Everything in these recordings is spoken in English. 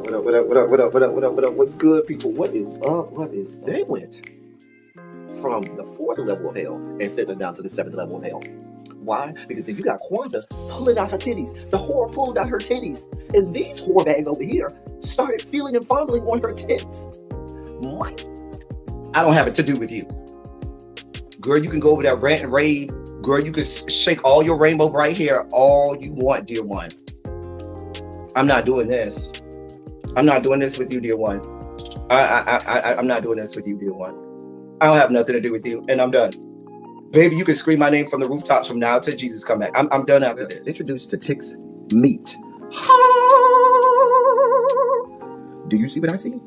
What up? What up? What up? What up? What up? What up? What up? What's good, people? What is up? What is? They went from the fourth level of hell and sent us down to the seventh level of hell. Why? Because then you got Kwanzaa pulling out her titties. The whore pulled out her titties, and these whore bags over here started feeling and fondling on her tits. What? I don't have it to do with you. Girl, you can go over there, rant and rave. Girl, you can shake all your rainbow bright hair all you want, dear one. I'm not doing this. I'm not doing this with you, dear one. I'm not doing this with you, dear one. I don't have nothing to do with you, and I'm done. Baby, you can scream my name from the rooftops from now till Jesus come back. I'm done after this. Introduced to Tick's Meat. Do you see what I see?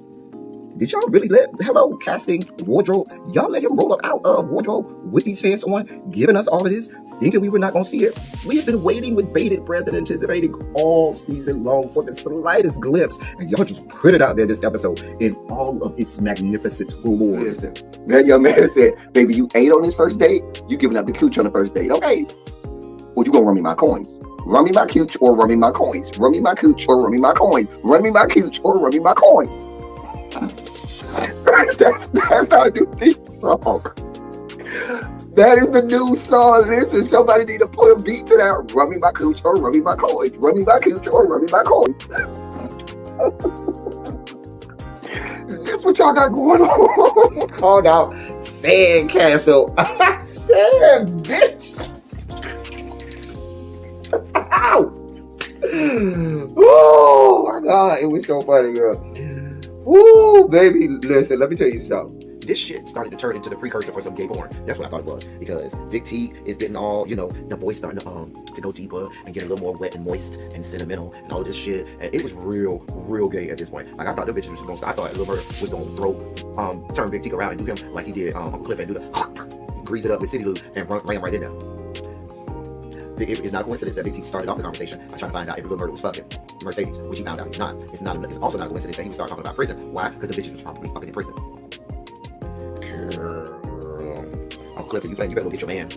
Did y'all really hello, casting, wardrobe, y'all let him roll up out of wardrobe with these fans on, giving us all of this, thinking we were not going to see it? We have been waiting with bated breath and anticipating all season long for the slightest glimpse, and y'all just put it out there this episode in all of its magnificent glory. Listen, that young man said, baby, you ate on this first date, you giving up the cooch on the first date, okay? Well, you gonna run me my coins. Run me my cooch or run me my coins. Run me my cooch or run me my coins. Run me my cooch or run me my coins. That's our new theme song. That is the new song. Listen, somebody need to put a beat to that. Run me my cooch or run me my coins. Run me my cooch or run me my coins. This what y'all got going on. Called out Sandcastle. Sand, bitch. Ow. Oh my God, it was so funny, girl. Ooh, baby, listen, let me tell you something. This shit started to turn into the precursor for some gay porn. That's what I thought it was. Because Big T is getting all, the voice starting to go deeper and get a little more wet and moist and sentimental and all this shit. And it was real gay at this point. Like, I thought the bitches was gonna, I thought Lil Murder was gonna turn Big T around and do him like he did Uncle Cliff and do the grease it up with City Lou and ran right in there. It's not a coincidence that Big T started off the conversation by trying to find out if Lil Murder was fucking Mercedes, which he found out he's not. It's also not a coincidence that he would start talking about prison. Why? Because the bitches was probably fucking in prison. Uncle Clifford, you better go get your man.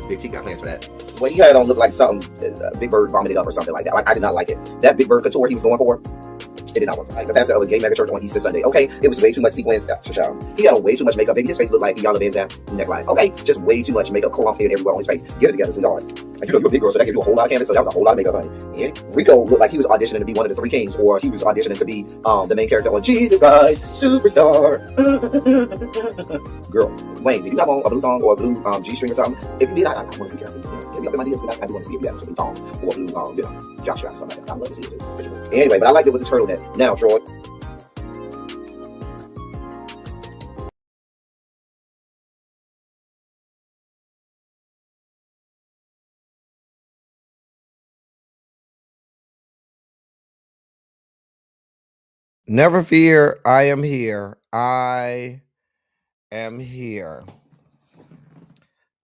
Big T got plans for that. Well, he had on look like something Big Bird vomited up or something like that. Like, I did not like it. That Big Bird couture he was going for, it did not work. Like the pastor of a gay mega church on Easter Sunday. Okay, it was way too much sequins. He had on way too much makeup. Baby, his face looked like Yala Van Zant's neckline. Okay, just way too much makeup, clumped in everywhere on his face. Get it together, sweetheart. And you're a big girl, so that gives you a whole lot of canvas. So that was a whole lot of makeup, honey. Yeah. Rico looked like he was auditioning to be one of the three kings, or he was auditioning to be the main character on Jesus Christ Superstar. Girl, Wayne, did you have on a blue thong or a blue G-string or something? If you did, I want to see. Can I see? Get me up in my DMs. I do want to see if you have some blue thong or a blue jock strap or something like that. I'd love to see it. Anyway, but I liked it with the turtleneck. Now, Troy. Never fear, I am here. I am here.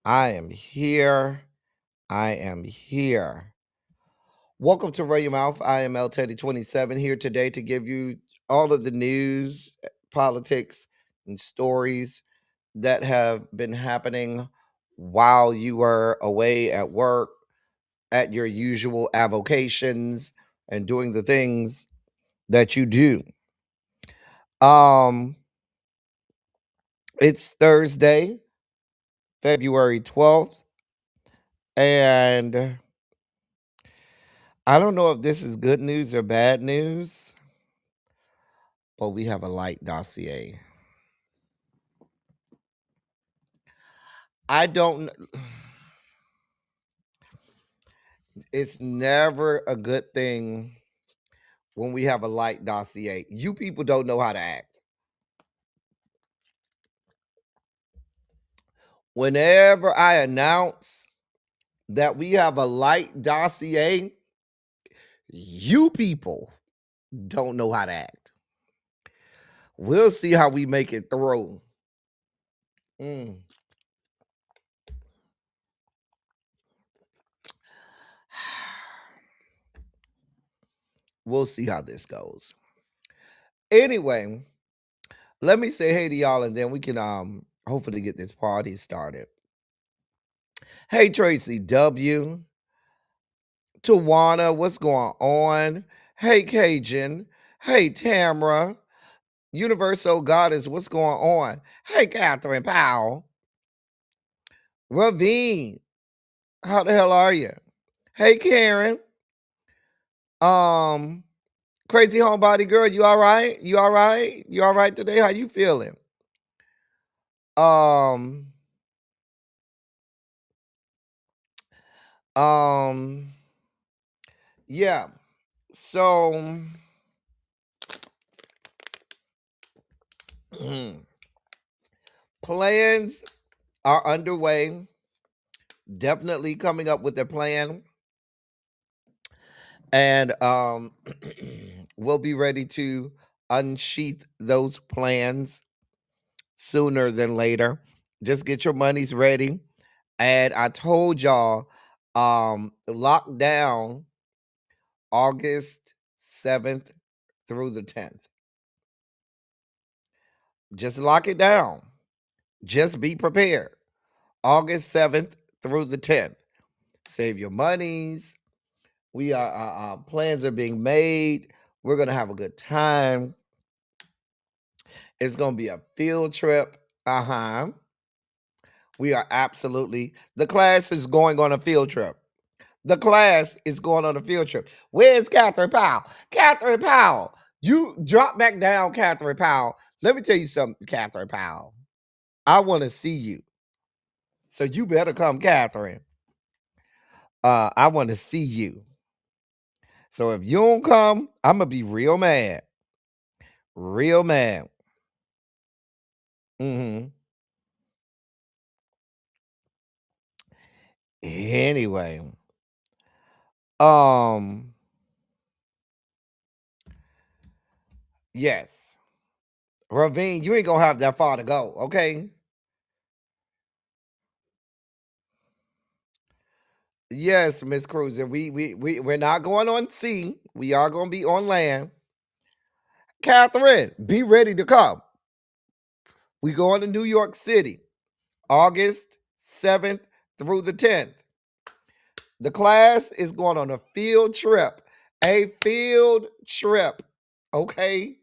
I am here. I am here. Welcome to Run Your Mouth. I am L Teddy 27 here today to give you all of the news, politics, and stories that have been happening while you were away at work, at your usual avocations, and doing the things that you do. It's Thursday, February 12th, and I don't know if this is good news or bad news, but we have a light dossier. I don't. It's never a good thing when we have a light dossier. You people don't know how to act. Whenever I announce that we have a light dossier, you people don't know how to act. We'll see how we make it through. We'll see how this goes. Anyway, let me say hey to y'all, and then we can hopefully get this party started. Hey, Tracy W. Tawana, what's going on? Hey, Cajun. Hey, Tamra. Universal Goddess, what's going on? Hey, Catherine Powell. Ravine, how the hell are you? Hey, Karen. Um, Crazy Homebody Girl, you all right? You all right? You all right today? How you feeling? Um, um, yeah. So plans are underway. Definitely coming up with a plan. And we'll be ready to unsheath those plans sooner than later. Just get your monies ready. And I told y'all, lock down August 7th through the 10th. Just lock it down. Just be prepared. August 7th through the 10th. Save your monies. We are plans are being made. We're gonna have a good time. It's gonna be a field trip. Uh-huh. We are absolutely the class is going on a field trip. The class is going on a field trip. Where's Catherine Powell? Catherine Powell. You drop back down, Catherine Powell. Let me tell you something, Catherine Powell. I want to see you. So you better come, Catherine. I want to see you. So if you don't come, I'm gonna be real mad. Real mad. Mm-hmm. Anyway. Um, yes. Ravine, you ain't gonna have that far to go, okay? Yes, Miss Cruiser. We're not going on sea. We are gonna be on land. Catherine, be ready to come. We going to New York City, August 7th through the 10th. The class is going on a field trip. A field trip. Okay.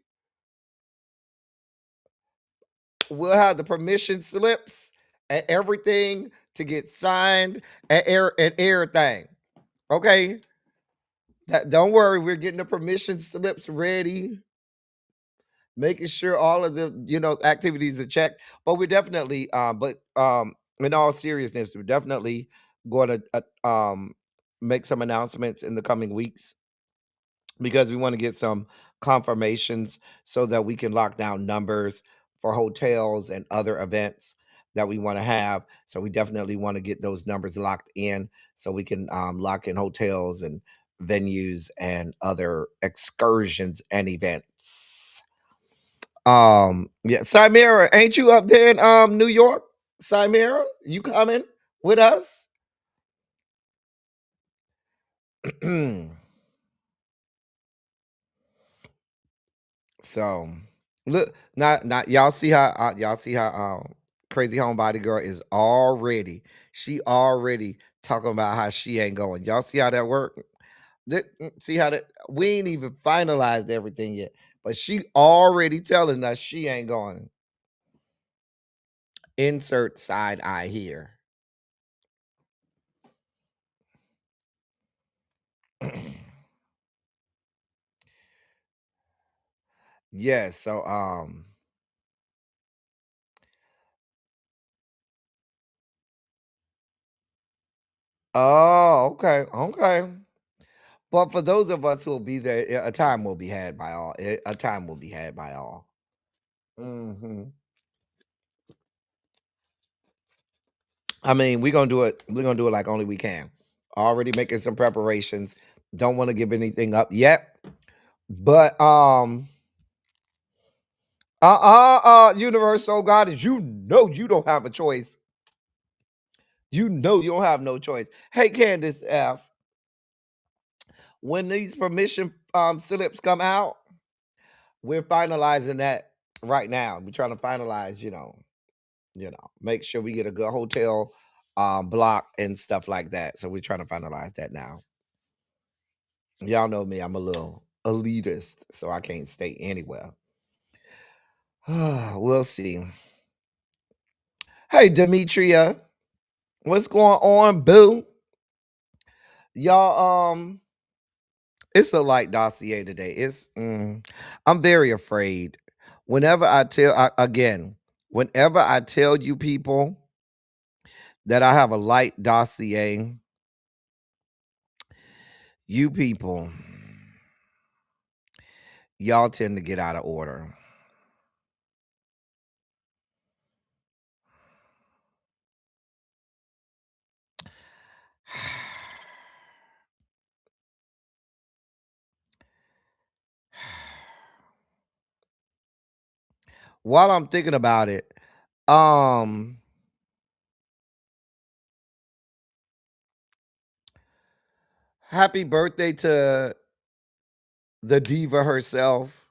We'll have the permission slips and everything to get signed and everything. Okay. Don't worry, we're getting the permission slips ready, making sure all of the activities are checked. But we're definitely, in all seriousness, we're definitely going to make some announcements in the coming weeks because we want to get some confirmations so that we can lock down numbers for hotels and other events that we want to have. So we definitely want to get those numbers locked in so we can lock in hotels and venues and other excursions and events. Yeah, Simera, ain't you up there in New York? Simera, you coming with us? So look, not y'all see how crazy homebody girl is already. She already talking about how she ain't going. Y'all see how that work? See how that we ain't even finalized everything yet, but she already telling us she ain't going. Insert side eye here. Yes, so oh, okay, okay. But for those of us who will be there, a time will be had by all. A time will be had by all. Hmm. I mean, we're gonna do it. We're gonna do it like only we can. Already making some preparations. Don't want to give anything up yet. But Universal God is you know you don't have a choice. You know you don't have no choice. Hey, Candace F. When these permission slips come out, we're finalizing that right now. We're trying to finalize, make sure we get a good hotel block and stuff like that. So we're trying to finalize that now. Y'all know me, I'm a little elitist, so I can't stay anywhere. We'll see. Hey, Demetria, what's going on, boo? Y'all, it's a light dossier today. I'm very afraid. Whenever I whenever I tell you people that I have a light dossier, you people, y'all tend to get out of order. While I'm thinking about it, happy birthday to the diva herself.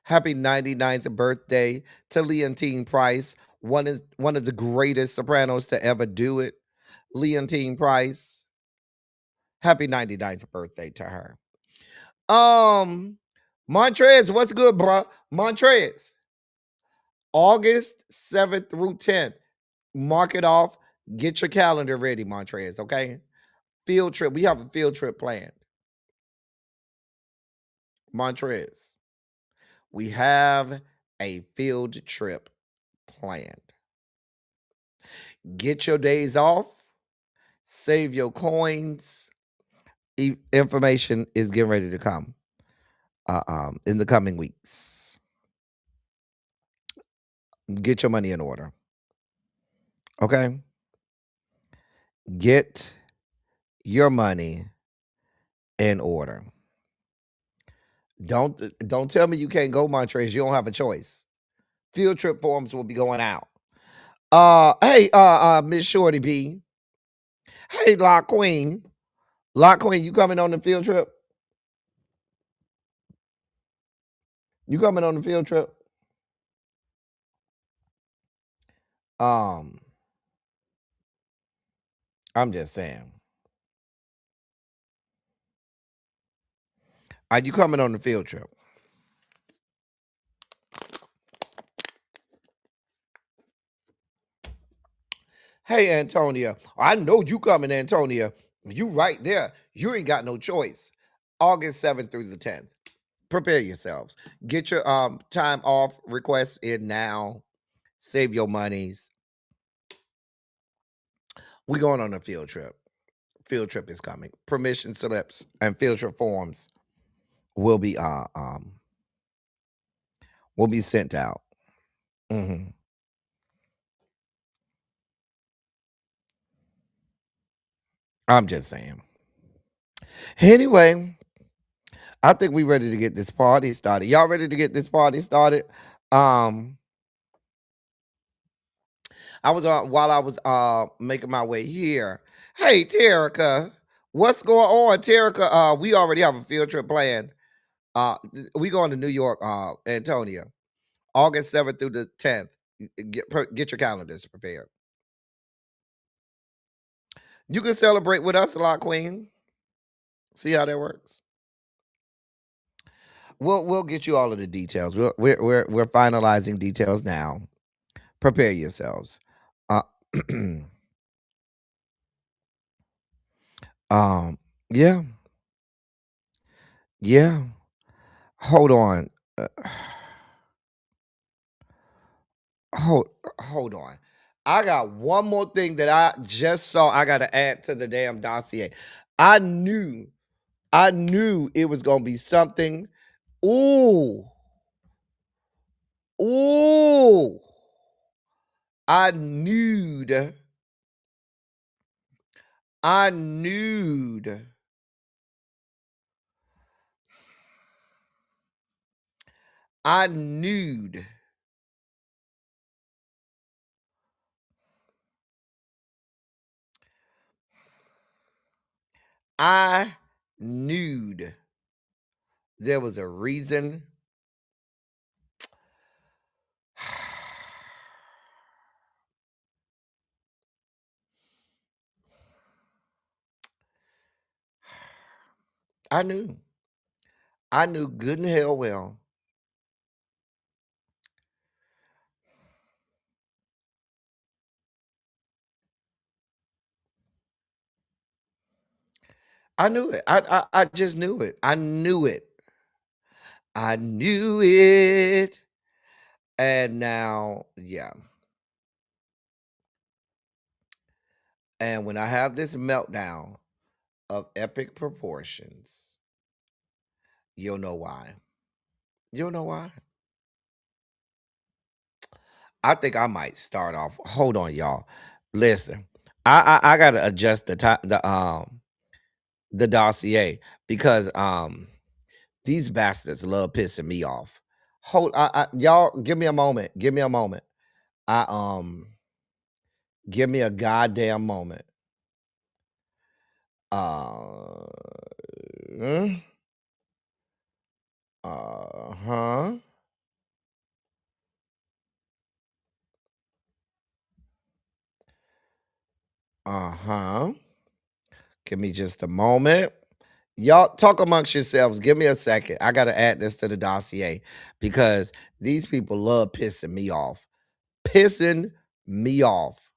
Happy 99th birthday to Leontine Price, one of the greatest sopranos to ever do it. Leontine Price. Happy 99th birthday to her. Montrez, what's good, bro? Montrez. August 7th through 10th. Mark it off. Get your calendar ready, Montrez, okay? Field trip. We have a field trip planned. Montrez. We have a field trip planned. Get your days off. Save your coins. Information is getting ready to come in the coming weeks. Get your money in order. Okay? Get your money in order. Don't tell me you can't go, Montrez. You don't have a choice. Field trip forms will be going out. Hey, Miss Shorty B. Hey, Lock Queen. Lock Queen, you coming on the field trip? You coming on the field trip? I'm just saying. Are you coming on the field trip? Hey, Antonia. I know you coming, Antonia. You right there. You ain't got no choice. August 7th through the 10th. Prepare yourselves. Get your time off requests in now. Save your monies. We going on a field trip. Field trip is coming. Permission slips and field trip forms will be sent out. Mm-hmm. I'm just saying. Anyway, I think we ready to get this party started. Y'all ready to get this party started? I was while I was making my way here. Hey, Terica, what's going on, Terica? We already have a field trip planned. We going to New York, Antonia, August 7th through the 10th. Get your calendars prepared. You can celebrate with us, La Queen. See how that works. We'll get you all of the details. We're finalizing details now. Prepare yourselves. Uh, yeah, yeah. Hold on. Uh, hold hold on. I got one more thing that I just saw. I got to add to the damn dossier. I knew, I knew it was gonna be something. Ooh, ooh. I knew. I knew. I knew. I knew there was a reason. I knew. I knew good and hell well. I knew it. I just knew it. I knew it. I knew it. And now, yeah. And when I have this meltdown of epic proportions, you'll know why. You'll know why. I think I might start off. Hold on, y'all. Listen, I gotta adjust the dossier because these bastards love pissing me off. Y'all give me a moment. Give me a moment. I give me a goddamn moment. Uh huh. Uh-huh. Give me just a moment. Y'all talk amongst yourselves. Give me a second. I gotta add this to the dossier because these people love pissing me off. Pissing me off.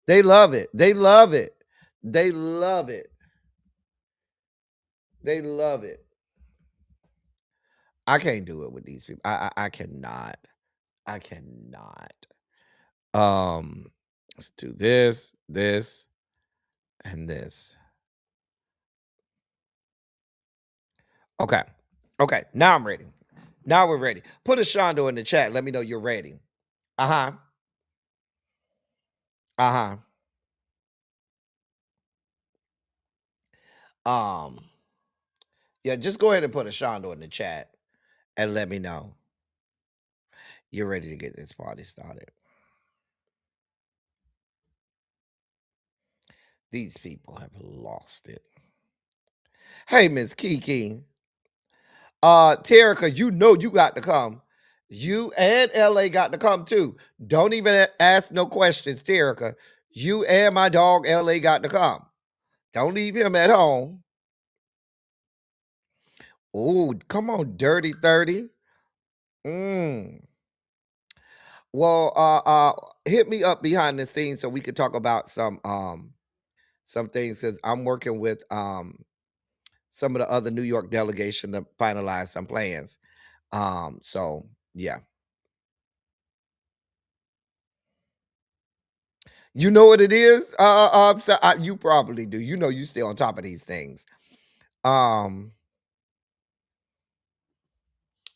They love it. They love it. They love it. They love it. I can't do it with these people. I cannot. I cannot. Let's do this, this, and this. Okay. Okay. Now I'm ready. Now we're ready. Put a Shondo in the chat. Let me know you're ready. Uh-huh. Uh-huh. Yeah, just go ahead and put a Shondo in the chat and let me know you're ready to get this party started. These people have lost it. Hey, Miss Kiki. Terica, you know you got to come. You and LA got to come too. Don't even ask no questions, Terica. You and my dog LA got to come. Don't leave him at home. Oh, come on, Dirty 30. Well, hit me up behind the scenes so we could talk about some things because I'm working with some of the other New York delegation to finalize some plans. So yeah. You know what it is? You probably do. You know you stay on top of these things.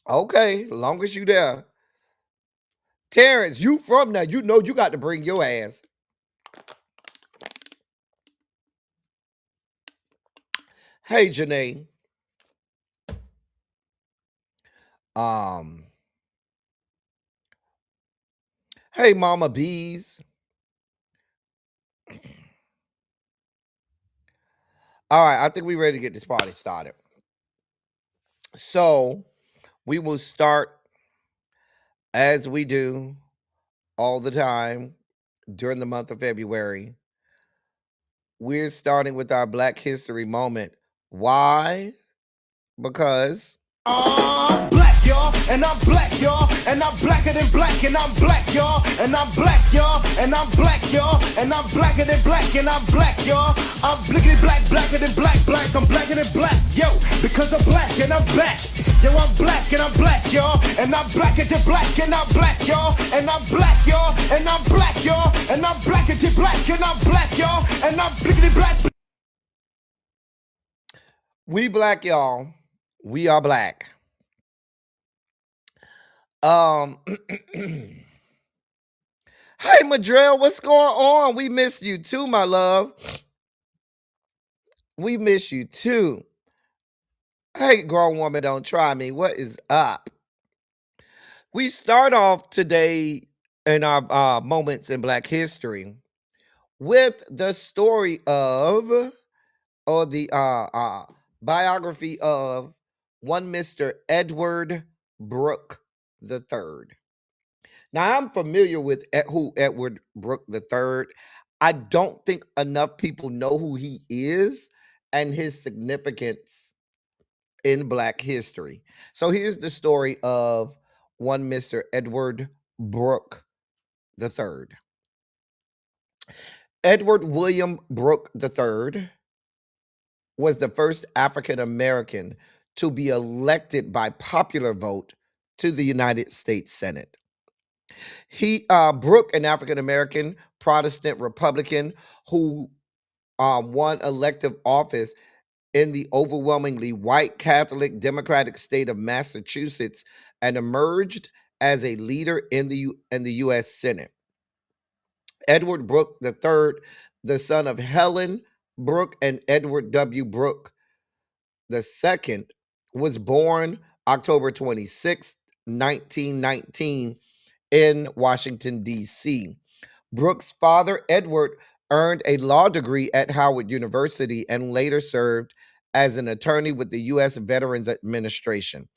Okay, long as you there. Terrence, you from there. You know you got to bring your ass. Hey, Janae. Hey, Mama Bees. All right, I think we're ready to get this party started. So we will start as we do all the time during the month of February. We're starting with our Black History moment. Why? Because Black, y'all, and I'm black, y'all, and I'm blacker than black, and I'm black, y'all, and I'm black, y'all, and I'm black, y'all, and I'm blacker than black, and I'm black, y'all. I'm blickety black, blacker than black, black, I'm blacker than black, yo, because I'm black and I'm back. Yo, I'm black and I'm black, y'all, and I'm blacker than black, and I'm black, y'all, and I'm black, y'all, and I'm black, y'all, and I'm blacker than black, and I'm black, y'all, and I'm blickety black. we black, y'all. We are black. Hey, Madrell, what's going on? We miss you too, my love. We miss you too. Hey, grown woman, don't try me. What is up? We start off today in our moments in Black history with the story of, or the biography of one Mr. Edward Brooke III. Now, I'm familiar with who Edward Brooke III. I don't think enough people know who he is and his significance in Black history. So here's the story of one Mr. Edward Brooke III. Edward William Brooke III was the first African American to be elected by popular vote to the United States Senate. Brooke, an African American Protestant Republican who won elective office in the overwhelmingly white Catholic Democratic state of Massachusetts and emerged as a leader in the U.S. Senate. Edward Brooke III, the son of Helen Brooke and Edward W. Brooke II, was born October 26, 1919, in Washington, D.C. Brooke's father, Edward, earned a law degree at Howard University and later served as an attorney with the U.S. Veterans Administration.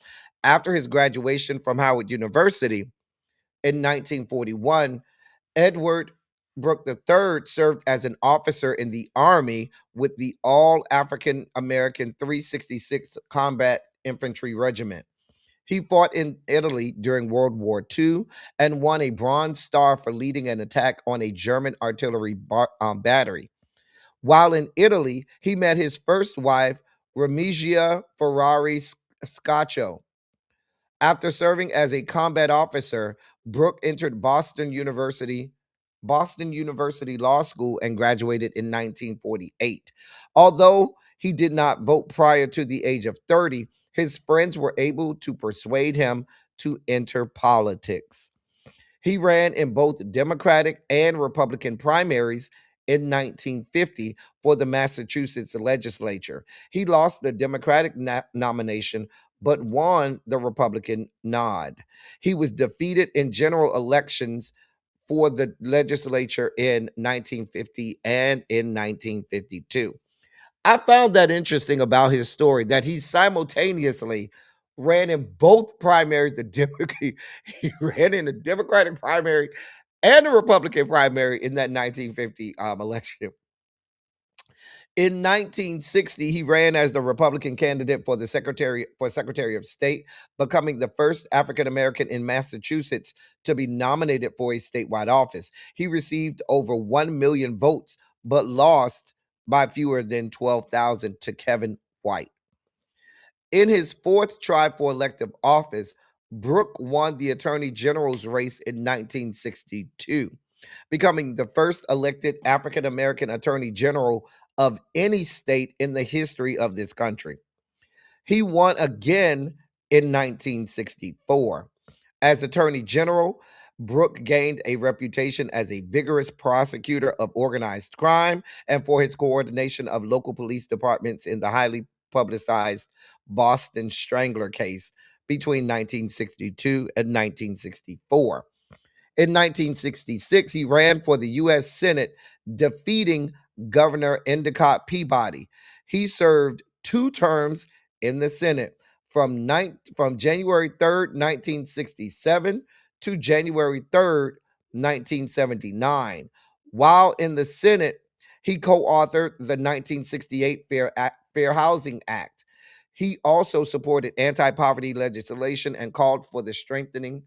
After his graduation from Howard University in 1941, Edward Brooke III served as an officer in the Army with the All African American 366th Combat Infantry Regiment. He fought in Italy during World War II and won a Bronze Star for leading an attack on a German artillery battery. While in Italy, he met his first wife, Remigio Ferrari Scaccio. After serving as a combat officer, Brooke entered Boston University Law School and graduated in 1948. Although he did not vote prior to the age of 30, his friends were able to persuade him to enter politics. He ran in both Democratic and Republican primaries in 1950 for the Massachusetts legislature. He lost the Democratic nomination but won the Republican nod. He was defeated in general elections for the legislature in 1950 and in 1952. I found that interesting about his story that he simultaneously ran in both primaries. He ran in the Democratic primary and the Republican primary in that 1950 election. In 1960, he ran as the Republican candidate for Secretary of State, becoming the first African American in Massachusetts to be nominated for a statewide office. He received over 1 million votes, but lost by fewer than 12,000 to Kevin White. In his fourth try for elective office, Brooke won the Attorney General's race in 1962, becoming the first elected African American Attorney General of any state in the history of this country. He won again in 1964. As Attorney General, Brooke gained a reputation as a vigorous prosecutor of organized crime and for his coordination of local police departments in the highly publicized Boston Strangler case between 1962 and 1964. In 1966, he ran for the U.S. Senate, defeating Governor Endicott Peabody. He served 2 terms in the Senate from January 3rd, 1967 to January 3rd, 1979. While in the Senate, he co-authored the 1968 Fair Housing Act. He also supported anti-poverty legislation and called for strengthening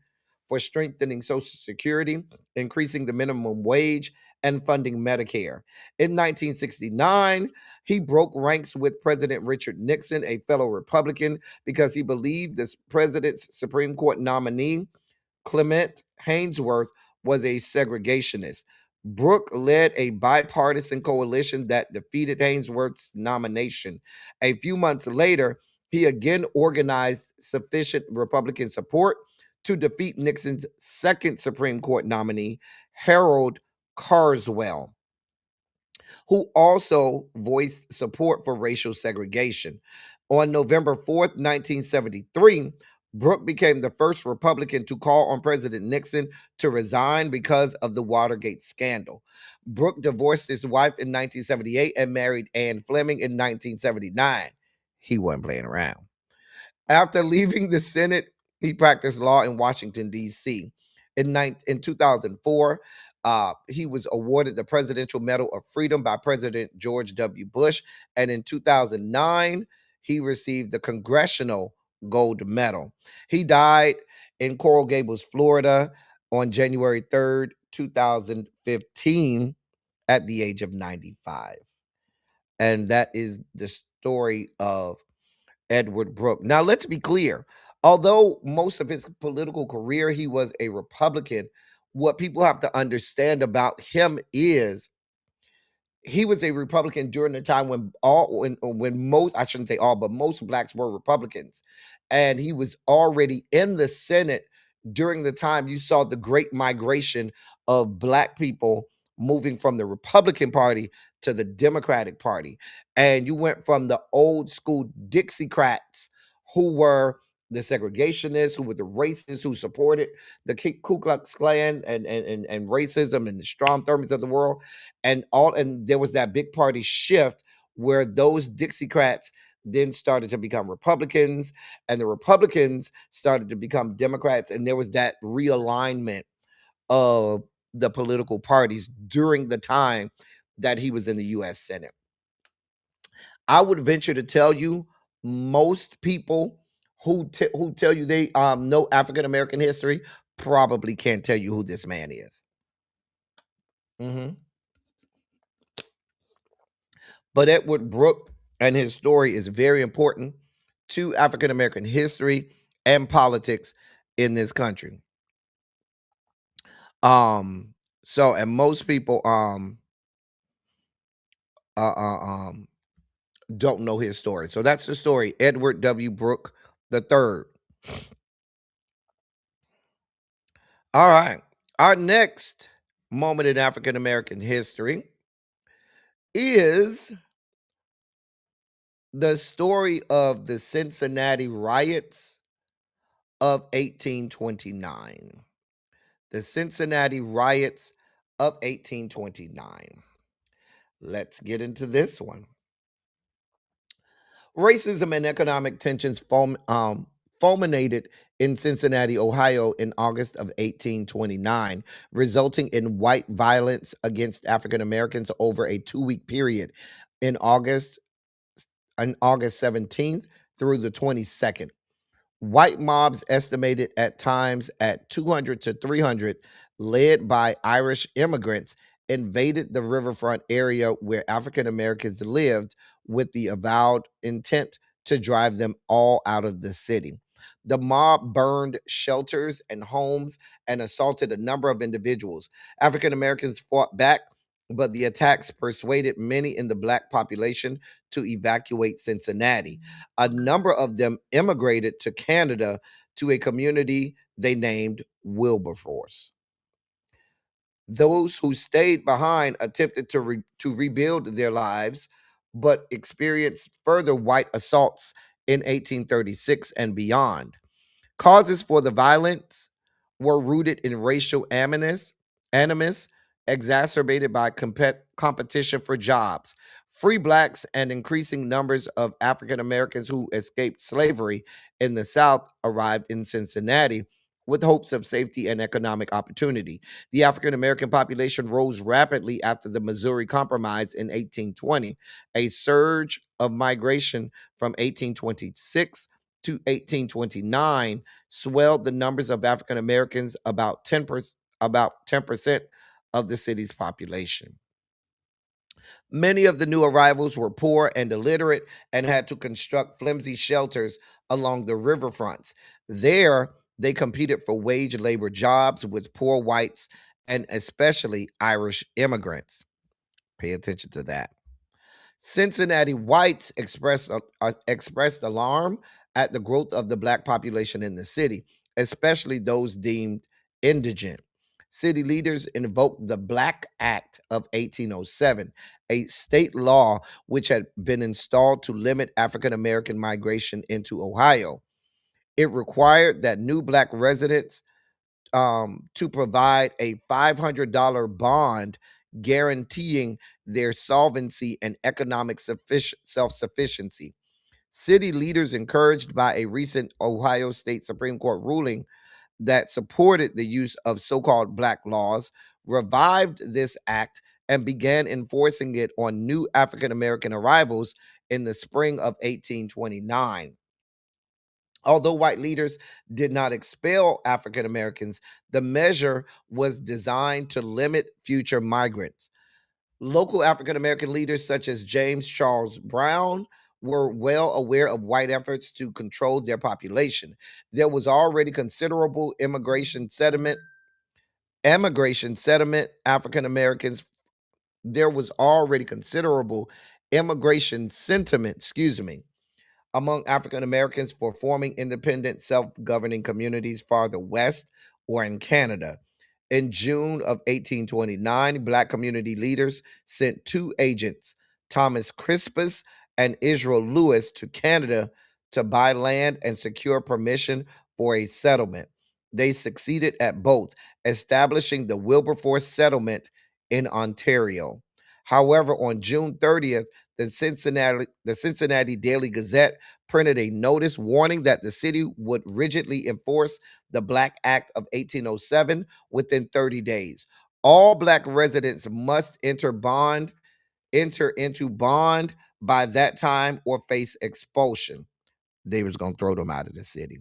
Social Security, increasing the minimum wage, and funding Medicare. In 1969, he broke ranks with President Richard Nixon, a fellow Republican, because he believed the president's Supreme Court nominee, Clement Haynsworth, was a segregationist. Brooke led a bipartisan coalition that defeated Haynsworth's nomination. A few months later, he again organized sufficient Republican support to defeat Nixon's second Supreme Court nominee, Harold Carswell, who also voiced support for racial segregation. On November 4th, 1973, Brooke became the first Republican to call on President Nixon to resign because of the Watergate scandal. Brooke divorced his wife in 1978 and married Ann Fleming in 1979. He wasn't playing around. After leaving the Senate, he practiced law in Washington, D.C. In 2004, he was awarded the Presidential Medal of Freedom by President George W. Bush. And in 2009, he received the Congressional Gold Medal. He died in Coral Gables, Florida on January 3rd, 2015 at the age of 95. And that is the story of Edward Brooke. Now, let's be clear. Although most of his political career he was a Republican, what people have to understand about him is he was a Republican during the time when most, I shouldn't say all, but most blacks were Republicans. And he was already in the Senate during the time you saw the great migration of black people moving from the Republican Party to the Democratic Party. And you went from the old school Dixiecrats, who were the segregationists, who were the racists, who supported the Ku Klux Klan and racism and the Strom Thurmonds of the world, and there was that big party shift where those Dixiecrats then started to become Republicans, and the Republicans started to become Democrats, and there was that realignment of the political parties during the time that he was in the U.S. Senate. I would venture to tell you, most people who tell you they know African American history probably can't tell you who this man is. Mhm. But Edward Brooke and his story is very important to African American history and politics in this country. So and most people uh, uh um don't know his story. So that's the story, Edward W. Brooke the third. All right. Our next moment in African American history is the story of the Cincinnati riots of 1829. The Cincinnati riots of 1829. Let's get into this one. Racism and economic tensions fulminated in Cincinnati, Ohio in August of 1829, resulting in white violence against African Americans over a 2-week period in August 17th through the 22nd. White mobs estimated at times at 200 to 300, led by Irish immigrants, invaded the riverfront area where African Americans lived with the avowed intent to drive them all out of the city. The mob burned shelters and homes and assaulted a number of individuals. African Americans fought back, but the attacks persuaded many in the black population to evacuate Cincinnati. A number of them immigrated to Canada to a community they named Wilberforce. Those who stayed behind attempted to rebuild their lives, but experienced further white assaults in 1836 and beyond. Causes for the violence were rooted in racial animus exacerbated by competition for jobs. Free blacks and increasing numbers of African Americans who escaped slavery in the South arrived in Cincinnati with hopes of safety and economic opportunity. The African American population rose rapidly after the Missouri Compromise in 1820. A surge of migration from 1826 to 1829 swelled the numbers of African Americans about 10% of the city's population. Many of the new arrivals were poor and illiterate and had to construct flimsy shelters along the riverfronts. There, they competed for wage labor jobs with poor whites and especially Irish immigrants. Pay attention to that. Cincinnati whites expressed alarm at the growth of the black population in the city, especially those deemed indigent. City leaders invoked the Black Act of 1807, a state law which had been installed to limit African American migration into Ohio. It required that new black residents to provide a $500 bond guaranteeing their solvency and economic self sufficiency. City leaders, encouraged by a recent Ohio State Supreme Court ruling that supported the use of so called black laws, revived this act and began enforcing it on new African American arrivals in the spring of 1829. Although white leaders did not expel African Americans, the measure was designed to limit future migrants. Local African American leaders such as James Charles Brown were well aware of white efforts to control their population. There was already considerable immigration settlement African Americans there was already considerable immigration sentiment, among African Americans for forming independent self governing communities farther west or in Canada. In June of 1829, Black community leaders sent two agents, Thomas Crispus and Israel Lewis, to Canada to buy land and secure permission for a settlement. They succeeded at both, establishing the Wilberforce settlement in Ontario. However, on June 30th, the Cincinnati Daily Gazette printed a notice warning that the city would rigidly enforce the Black Act of 1807 within 30 days. All Black residents must enter into bond by that time or face expulsion. They was going to throw them out of the city.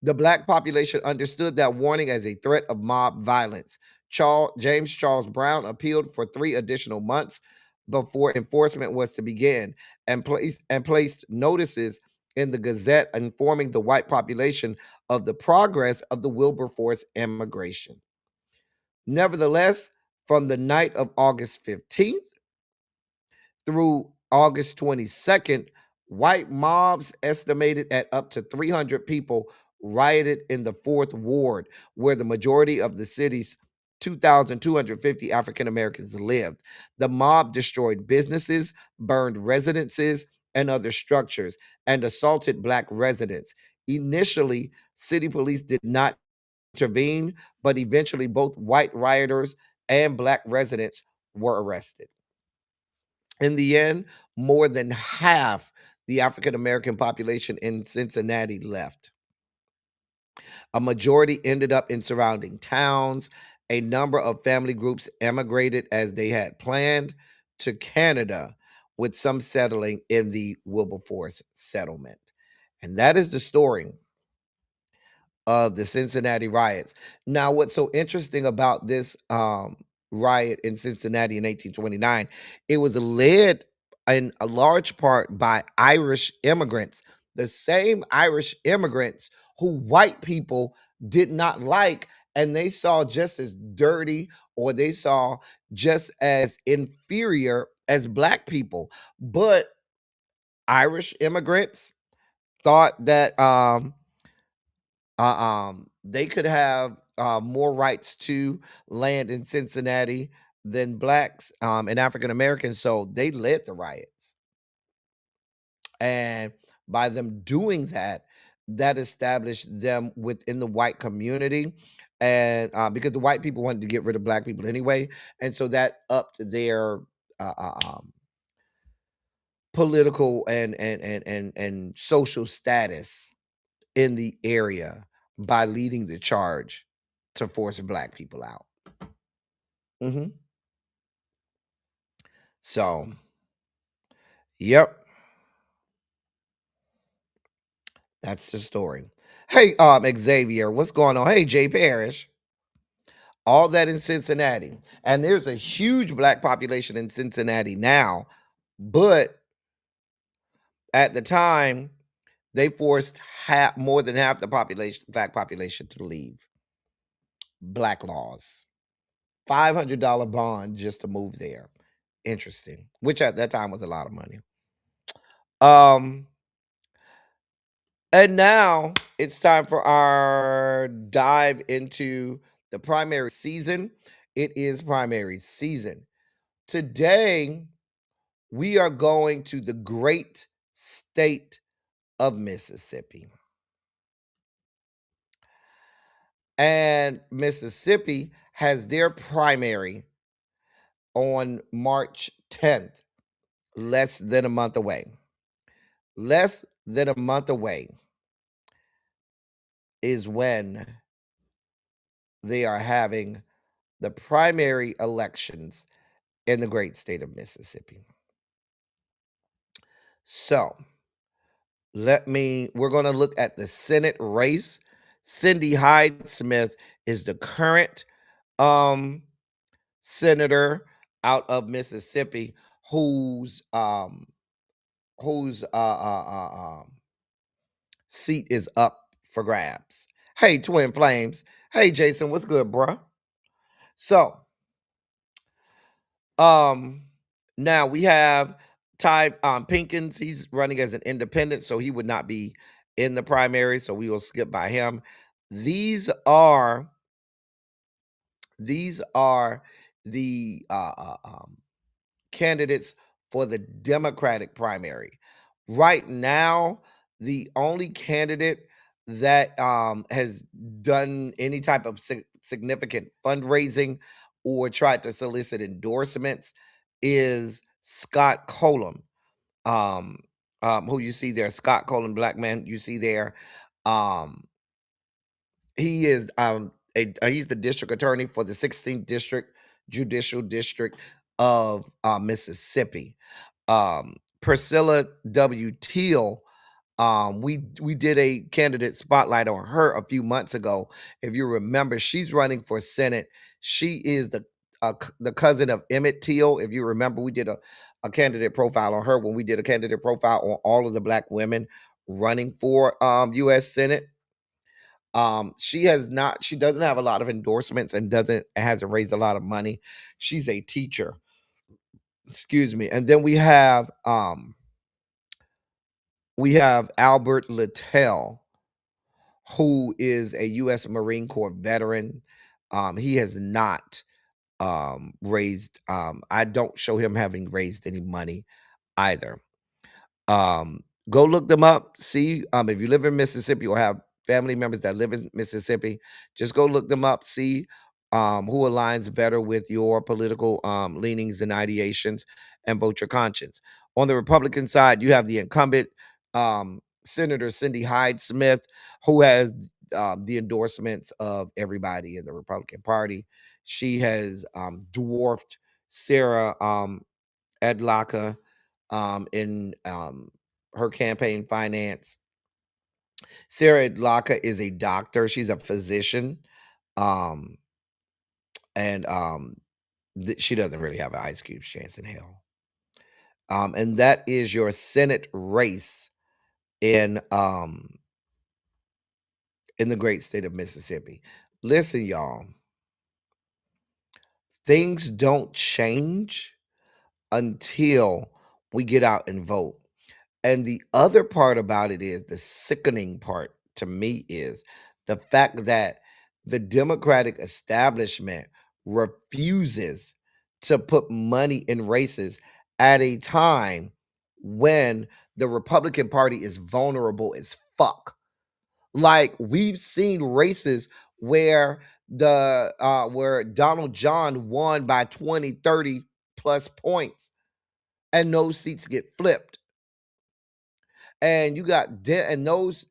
The Black population understood that warning as a threat of mob violence. James Charles Brown appealed for 3 additional months before enforcement was to begin, and placed notices in the Gazette informing the white population of the progress of the Wilberforce immigration. Nevertheless, from the night of August 15th through August 22nd, white mobs estimated at up to 300 people rioted in the 4th Ward, where the majority of the city's 2,250 African Americans lived. The mob destroyed businesses, burned residences and other structures, and assaulted Black residents. Initially, city police did not intervene, but eventually both white rioters and Black residents were arrested. In the end, more than half the African American population in Cincinnati left. A majority ended up in surrounding towns. A number of family groups emigrated as they had planned to Canada, with some settling in the Wilberforce settlement. And that is the story of the Cincinnati riots. Now, what's so interesting about this riot in Cincinnati in 1829, it was led in a large part by Irish immigrants, the same Irish immigrants who white people did not like and they saw just as dirty or they saw just as inferior as Black people. But Irish immigrants thought that they could have more rights to land in Cincinnati than Blacks and African Americans. So they led the riots. And by them doing that, that established them within the white community. And because the white people wanted to get rid of Black people anyway. And so that upped their political and social status in the area by leading the charge to force Black people out. hmm So, yep, that's the story. Hey, Xavier, what's going on? Hey, Jay Parrish. All that in Cincinnati. And there's a huge Black population in Cincinnati now, but at the time, they forced more than half the Black population to leave. Black laws. $500 bond just to move there. Interesting. Which at that time was a lot of money. Um, and now it's time for our dive into the primary season. It is primary season. Today, we are going to the great state of Mississippi. And Mississippi has their primary on March 10th, less than a month away. Less than a month away is when they are having the primary elections in the great state of Mississippi. So we're going to look at the Senate race. Cindy Hyde Smith is the current senator out of Mississippi whose seat is up for grabs. Hey, Twin Flames. Hey, Jason, what's good, bruh? So, now we have Ty Pinkins. He's running as an independent, so he would not be in the primary, so we will skip by him. These are the candidates for the Democratic primary. Right now, the only candidate that has done any type of significant fundraising or tried to solicit endorsements is Scott Colum, who you see there, Scott Colum, black man, you see there. He is he's the district attorney for the 16th district judicial district of Mississippi. Priscilla W. Teal, we did a candidate spotlight on her a few months ago. If you remember, she's running for Senate. She is the cousin of Emmett Till. If you remember, we did a candidate profile on her when we did a candidate profile on all of the black women running for U.S. Senate. She doesn't have a lot of endorsements and hasn't raised a lot of money. She's a teacher. Excuse me. And then we have Albert Littell, who is a U.S. Marine Corps veteran. He has not raised, I don't show him having raised any money either. Go look them up. See, if you live in Mississippi or have family members that live in Mississippi, just go look them up. See who aligns better with your political leanings and ideations, and vote your conscience. On the Republican side, you have the incumbent Senator Cindy Hyde Smith, who has the endorsements of everybody in the Republican Party. She has dwarfed Sarah Adlaka in her campaign finance. Sarah Adlaka is a doctor. She's a physician. And she doesn't really have an ice cube's chance in hell. And that is your Senate race in the great state of Mississippi. Listen, y'all. Things don't change until we get out and vote. And the other part about it is, the sickening part to me is the fact that the Democratic establishment refuses to put money in races at a time when the Republican Party is vulnerable as fuck. Like, we've seen races where where Donald John won by 20, 30 plus points and those seats get flipped. And you got those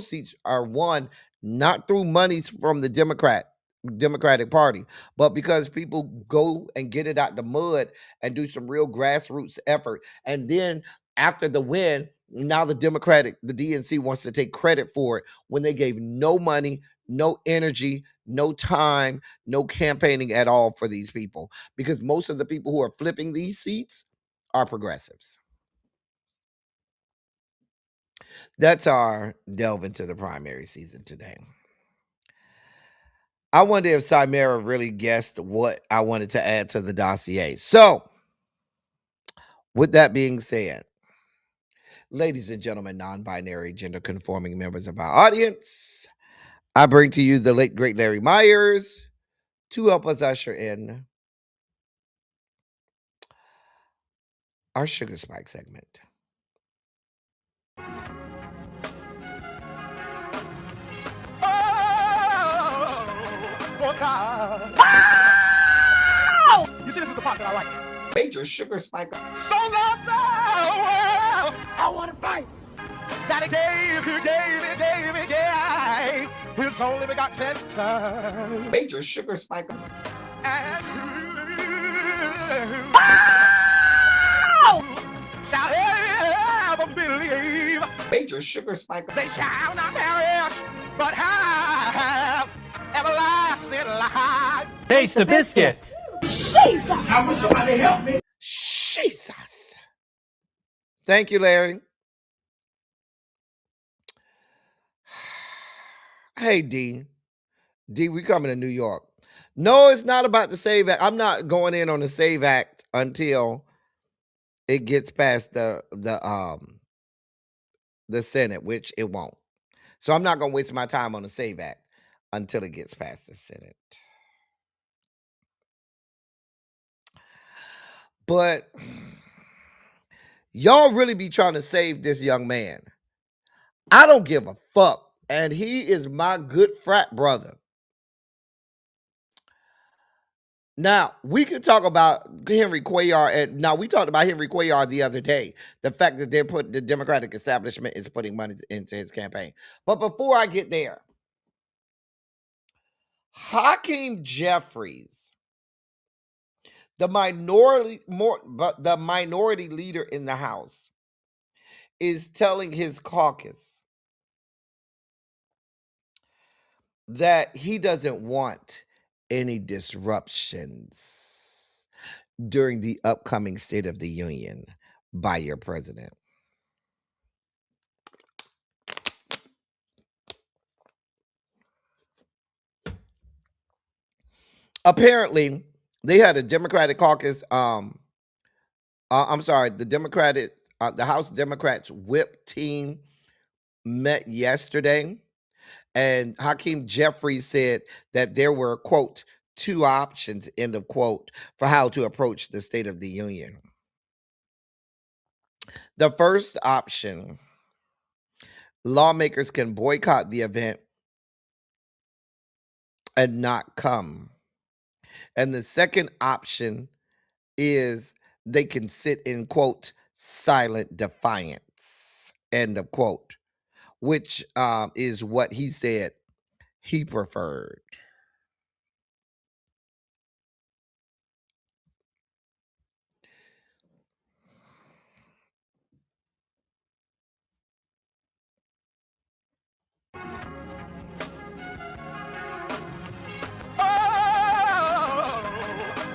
seats are won not through monies from the Democratic Party, but because people go and get it out the mud and do some real grassroots effort. And then after the win, now the DNC wants to take credit for it when they gave no money, no energy, no time, no campaigning at all for these people, because most of the people who are flipping these seats are progressives. That's our delve into the primary season today. I wonder if Chimera really guessed what I wanted to add to the dossier. So, with that being said, ladies and gentlemen, non-binary, gender-conforming members of our audience, I bring to you the late, great Larry Myers to help us usher in our Sugar Spike segment. Oh, God. You see, this is the part that I like. Major sugar spike. So loved the world, I want to fight. That he gave, his only begotten son. Major sugar spike. And shall believe Major sugar spike. they shall not perish, but have everlasting life. Taste the biscuit. Jesus. Thank you, Larry. Hey, D. D, we coming to New York. No, it's not about the SAVE Act. I'm not going in on the SAVE Act until it gets past the Senate, which it won't. So I'm not going to waste my time on the SAVE Act until it gets past the Senate. But y'all really be trying to save this young man. I don't give a fuck. And he is my good frat brother. Now, we could talk about Henry Cuellar. And now, we talked about Henry Cuellar the other day. The fact that the Democratic establishment is putting money into his campaign. But before I get there, Hakeem Jeffries, the minority leader in the House, is telling his caucus that he doesn't want any disruptions during the upcoming State of the Union by your president. Apparently, they had a Democratic caucus. The House Democrats whip team met yesterday, and Hakeem Jeffries said that there were, quote, two options, end of quote, for how to approach the State of the Union. The first option, lawmakers can boycott the event and not come. And the second option is they can sit in, quote, silent defiance, end of quote, which is what he said he preferred.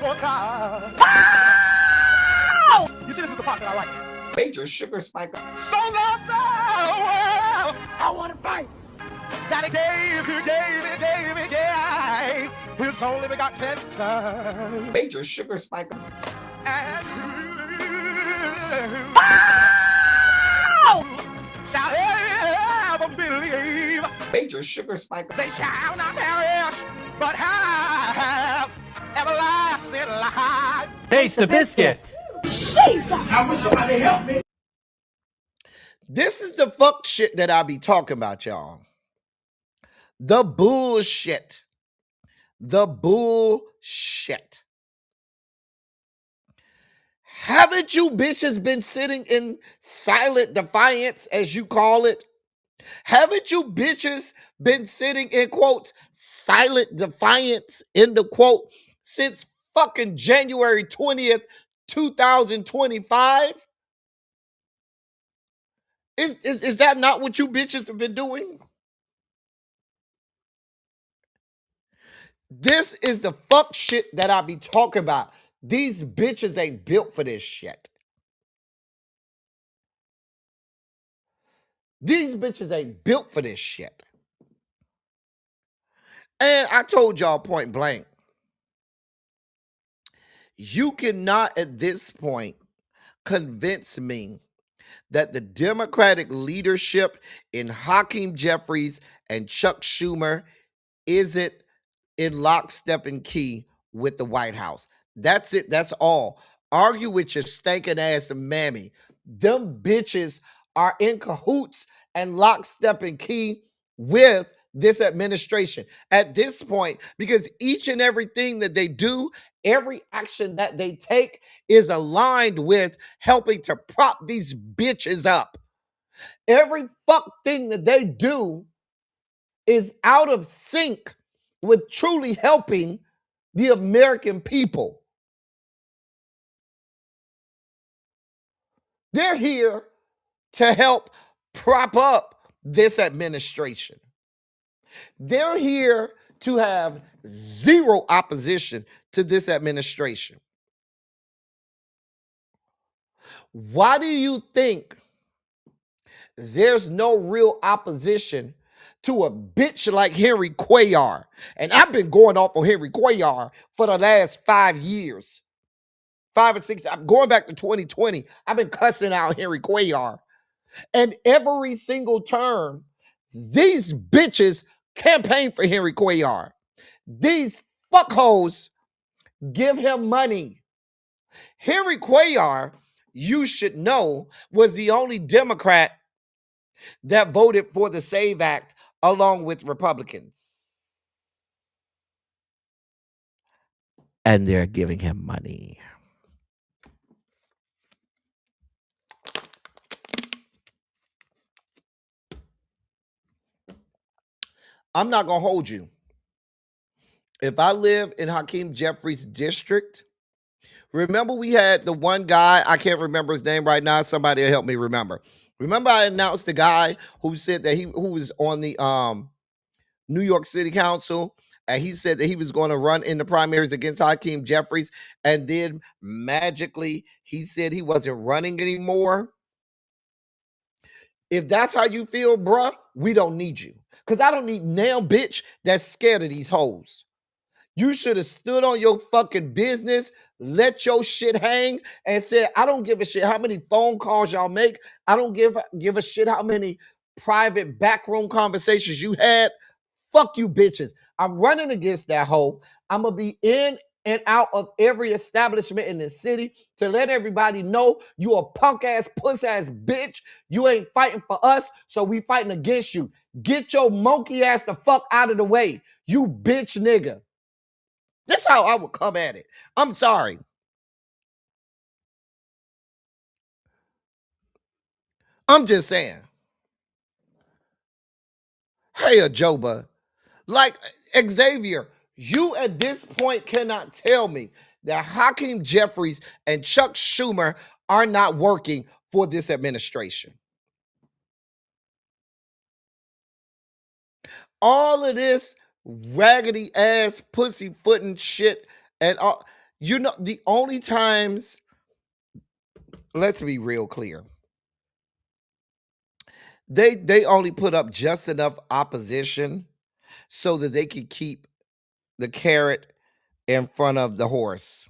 Oh, God. You see, this is the part that I like. Major sugar spike. So loved the world, I want to fight. That he gave his only begotten son. Major sugar spike. And shall ever believe Major sugar spike. they shall not perish, but have everlasting life. Taste the biscuit. This is the fuck shit that I be talking about, y'all. The bullshit. The bullshit. Haven't you bitches been sitting in silent defiance, as you call it? Haven't you bitches been sitting in, quote, silent defiance, end of quote, since fucking January 20th, 2025? Is that not what you bitches have been doing? This is the fuck shit that I be talking about. These bitches ain't built for this shit. These bitches ain't built for this shit. And I told y'all point blank, you cannot at this point convince me that the Democratic leadership in Hakeem Jeffries and Chuck Schumer isn't in lockstep and key with the White House. That's it. That's all. Argue with your stinking ass mammy. Them bitches are in cahoots and lockstep and key with this administration at this point, because each and everything that they do, every action that they take is aligned with helping to prop these bitches up. Every fuck thing that they do is out of sync with truly helping the American people. They're here to help prop up this administration. They're here to have zero opposition to this administration. Why do you think there's no real opposition to a bitch like Henry Cuellar? And I've been going off on Henry Cuellar for the last 5 years. 5 or 6, I'm going back to 2020. I've been cussing out Henry Cuellar. And every single term, these bitches campaign for Henry Cuellar. These fuckhoes give him money. Henry Cuellar, you should know, was the only Democrat that voted for the SAVE Act along with Republicans. And they're giving him money. I'm not going to hold you. If I live in Hakeem Jeffries' district, remember we had the one guy, I can't remember his name right now. Somebody will help me remember. Remember I announced the guy who said that who was on the New York City Council, and he said that he was going to run in the primaries against Hakeem Jeffries, and then magically he said he wasn't running anymore. If that's how you feel, bruh, we don't need you. Because I don't need nail bitch that's scared of these hoes. You should have stood on your fucking business, let your shit hang, and said, I don't give a shit how many phone calls y'all make. I don't give a shit how many private backroom conversations you had. Fuck you bitches. I'm running against that hoe. I'm going to be in and out of every establishment in the city to let everybody know you a punk ass, puss ass bitch. You ain't fighting for us, so we fighting against you. Get your monkey ass the fuck out of the way, you bitch nigga. That's how I would come at it. I'm sorry. I'm just saying. Hey, Ajoba, like Xavier, you at this point cannot tell me that Hakeem Jeffries and Chuck Schumer are not working for this administration. All of this raggedy ass pussyfooting shit and all, you know, the only times, let's be real clear, they only put up just enough opposition so that they could keep the carrot in front of the horse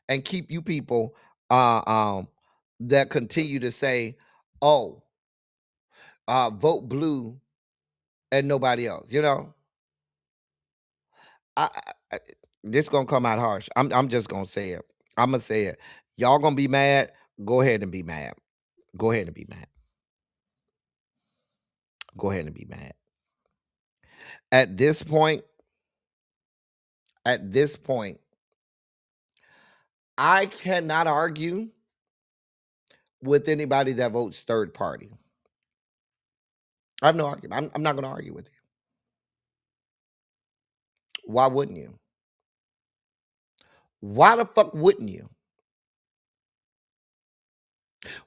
and keep you people that continue to say, oh, vote blue and nobody else, you know. This gonna come out harsh. I'm just gonna say it. I'm gonna say it. Y'all gonna be mad? Go ahead and be mad. Go ahead and be mad. Go ahead and be mad. At this point, I cannot argue with anybody that votes third party. I have no argument. I'm not going to argue with you. Why wouldn't you? Why the fuck wouldn't you?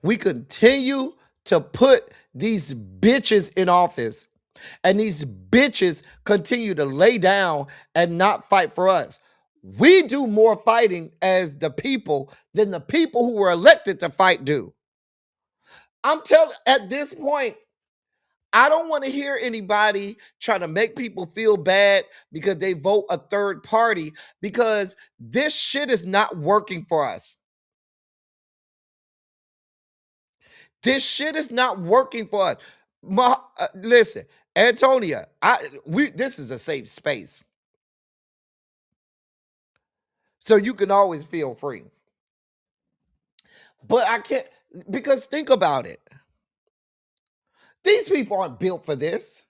We continue to put these bitches in office, and these bitches continue to lay down and not fight for us. We do more fighting as the people than the people who were elected to fight do. I'm telling, at this point, I don't want to hear anybody trying to make people feel bad because they vote a third party, because this shit is not working for us. This shit is not working for us. Listen, Antonia, this is a safe space. So you can always feel free. But I can't, because think about it. These people aren't built for this.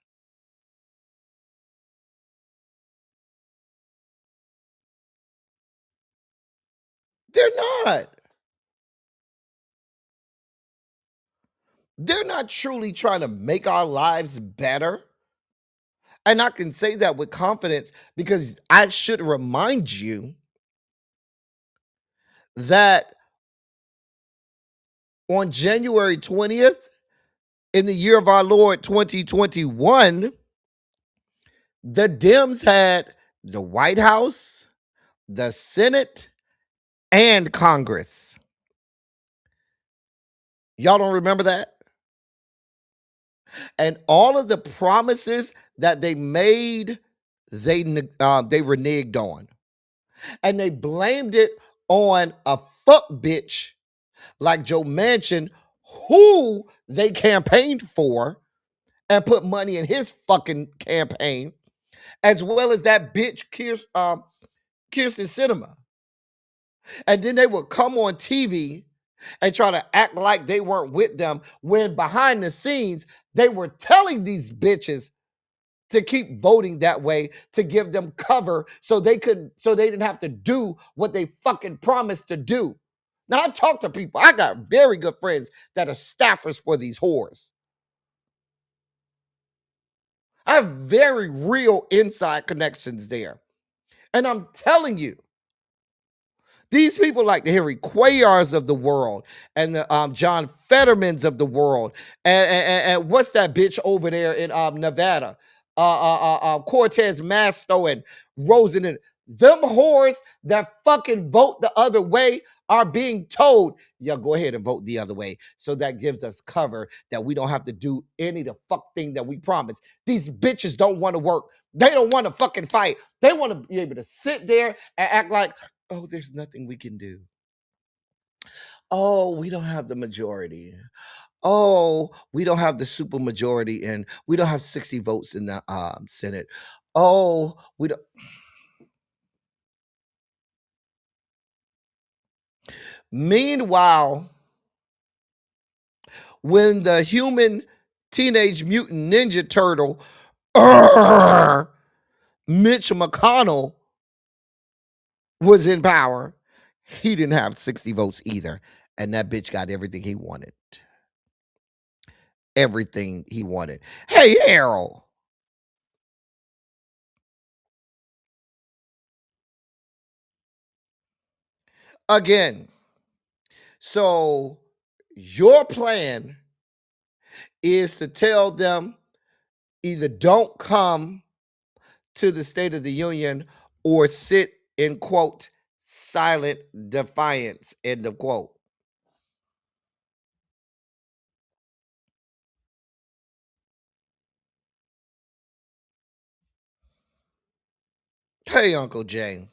They're not. They're not truly trying to make our lives better. And I can say that with confidence because I should remind you that on January 20th, in the year of our Lord 2021, the Dems had the White House, the Senate, and Congress. Y'all don't remember that? And all of the promises that they made, they reneged on. And they blamed it on a fuck bitch like Joe Manchin, who they campaigned for and put money in his fucking campaign, as well as that bitch Kirsten Sinema. And then they would come on TV and try to act like they weren't with them when behind the scenes they were telling these bitches to keep voting that way to give them cover so they didn't have to do what they fucking promised to do. Now I talk to people. I got very good friends that are staffers for these whores. I have very real inside connections there. And I'm telling you, these people like the Harry Cuellar's of the world and the John Fettermans of the world. And what's that bitch over there in Nevada? Cortez Masto and Rosen. And them whores that fucking vote the other way are being told, yeah, go ahead and vote the other way. So that gives us cover that we don't have to do any of the fuck thing that we promised. These bitches don't want to work. They don't want to fucking fight. They want to be able to sit there and act like, oh, there's nothing we can do. Oh, we don't have the majority. Oh, we don't have the super majority and we don't have 60 votes in the Senate. Oh, we don't. Meanwhile, when the human teenage mutant ninja turtle, Mitch McConnell, was in power, he didn't have 60 votes either. And that bitch got everything he wanted. Everything he wanted. Hey, Harold. Again, so your plan is to tell them either don't come to the State of the Union or sit in, quote, silent defiance, end of quote. Hey, Uncle Jay.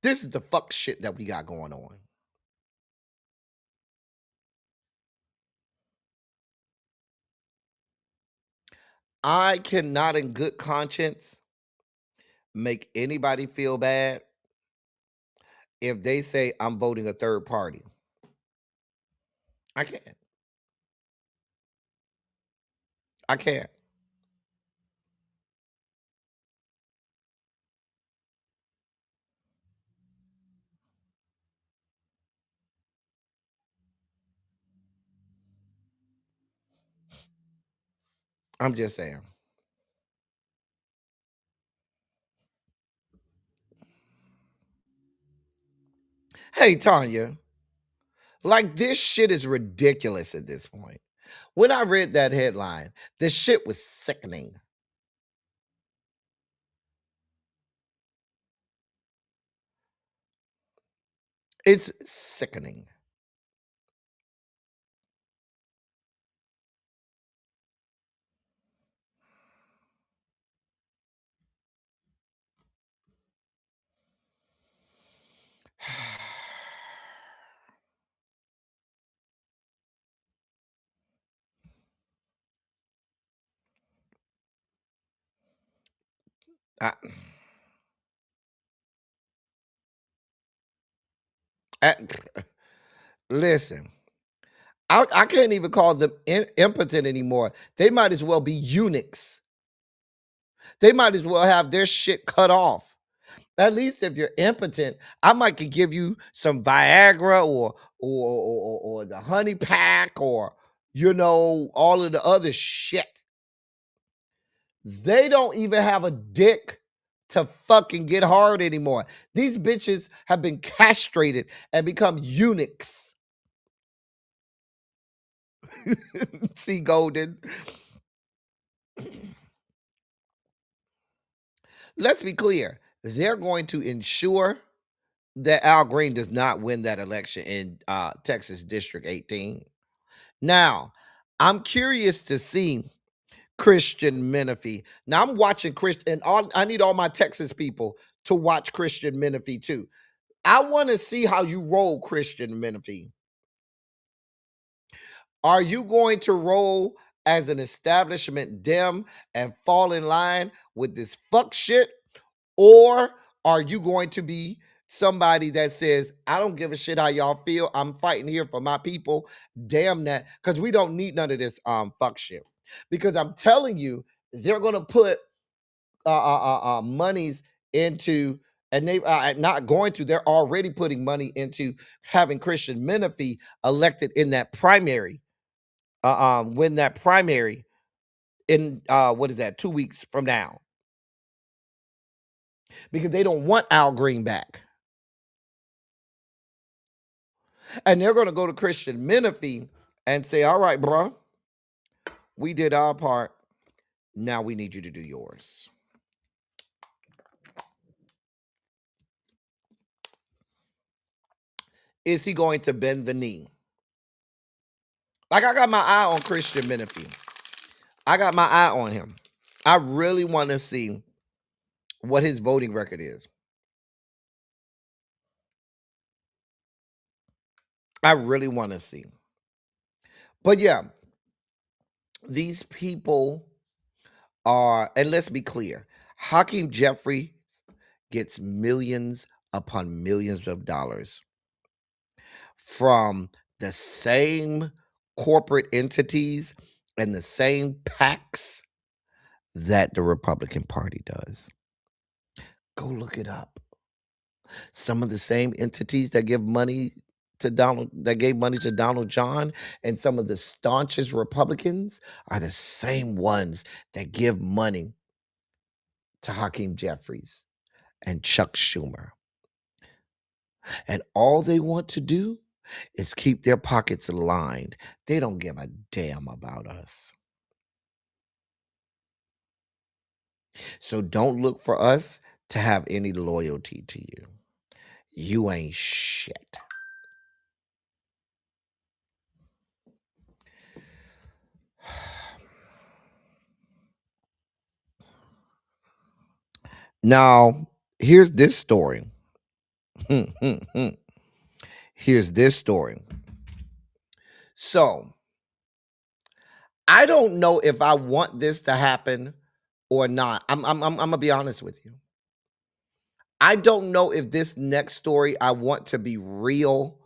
This is the fuck shit that we got going on. I cannot in good conscience make anybody feel bad if they say I'm voting a third party. I can't. I can't. I'm just saying. Hey, Tanya, like this shit is ridiculous at this point. When I read that headline, the shit was sickening. It's sickening. I, I- listen, I can't even call them impotent anymore. They might as well be eunuchs. They might as well have their shit cut off. At least if you're impotent, I might could give you some Viagra or the honey pack or all of the other shit. They don't even have a dick to fucking get hard anymore. These bitches have been castrated and become eunuchs. See, Golden. Let's be clear. They're going to ensure that Al Green does not win that election in Texas District 18. Now, I'm curious to see Christian Menifee. Now, I'm watching Christian, and I need all my Texas people to watch Christian Menifee too. I want to see how you roll, Christian Menifee. Are you going to roll as an establishment Dem and fall in line with this fuck shit? Or are you going to be somebody that says, I don't give a shit how y'all feel. I'm fighting here for my people. Damn that. Because we don't need none of this fuck shit. Because I'm telling you, they're gonna put monies into, and they are not going to, they're already putting money into having Christian Menifee elected in that primary. Win that primary in what is that, 2 weeks from now. Because they don't want Al Green back. And they're going to go to Christian Menifee and say, all right, bro, we did our part. Now we need you to do yours. Is he going to bend the knee? Like, I got my eye on Christian Menifee. I got my eye on him. I really want to see what his voting record is. I really want to see. But yeah, these people are, and let's be clear, Hakeem Jeffries gets millions upon millions of dollars from the same corporate entities and the same PACs that the Republican Party does. Go look it up. Some of the same entities that give money to Donald, that gave money to Donald John, and some of the staunchest Republicans are the same ones that give money to Hakeem Jeffries and Chuck Schumer. And all they want to do is keep their pockets lined. They don't give a damn about us. So don't look for us to have any loyalty to you. You ain't shit. Now, here's this story. Here's this story. So, I don't know if I want this to happen or not. I'm gonna be honest with you. I don't know if this next story I want to be real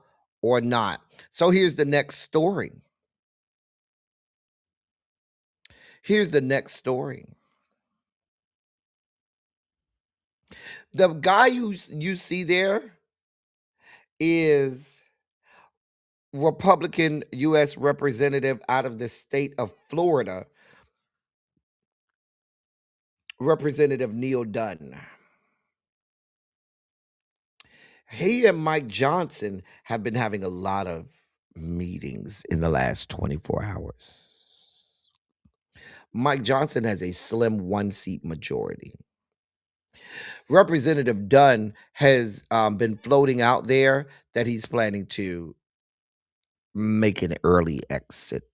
or not. So here's the next story. Here's the next story. The guy you see there is Republican U.S. representative out of the state of Florida, Representative Neil Dunn. He and Mike Johnson have been having a lot of meetings in the last 24 hours. Mike Johnson has a slim 1-seat majority. Representative Dunn has been floating out there that he's planning to make an early exit.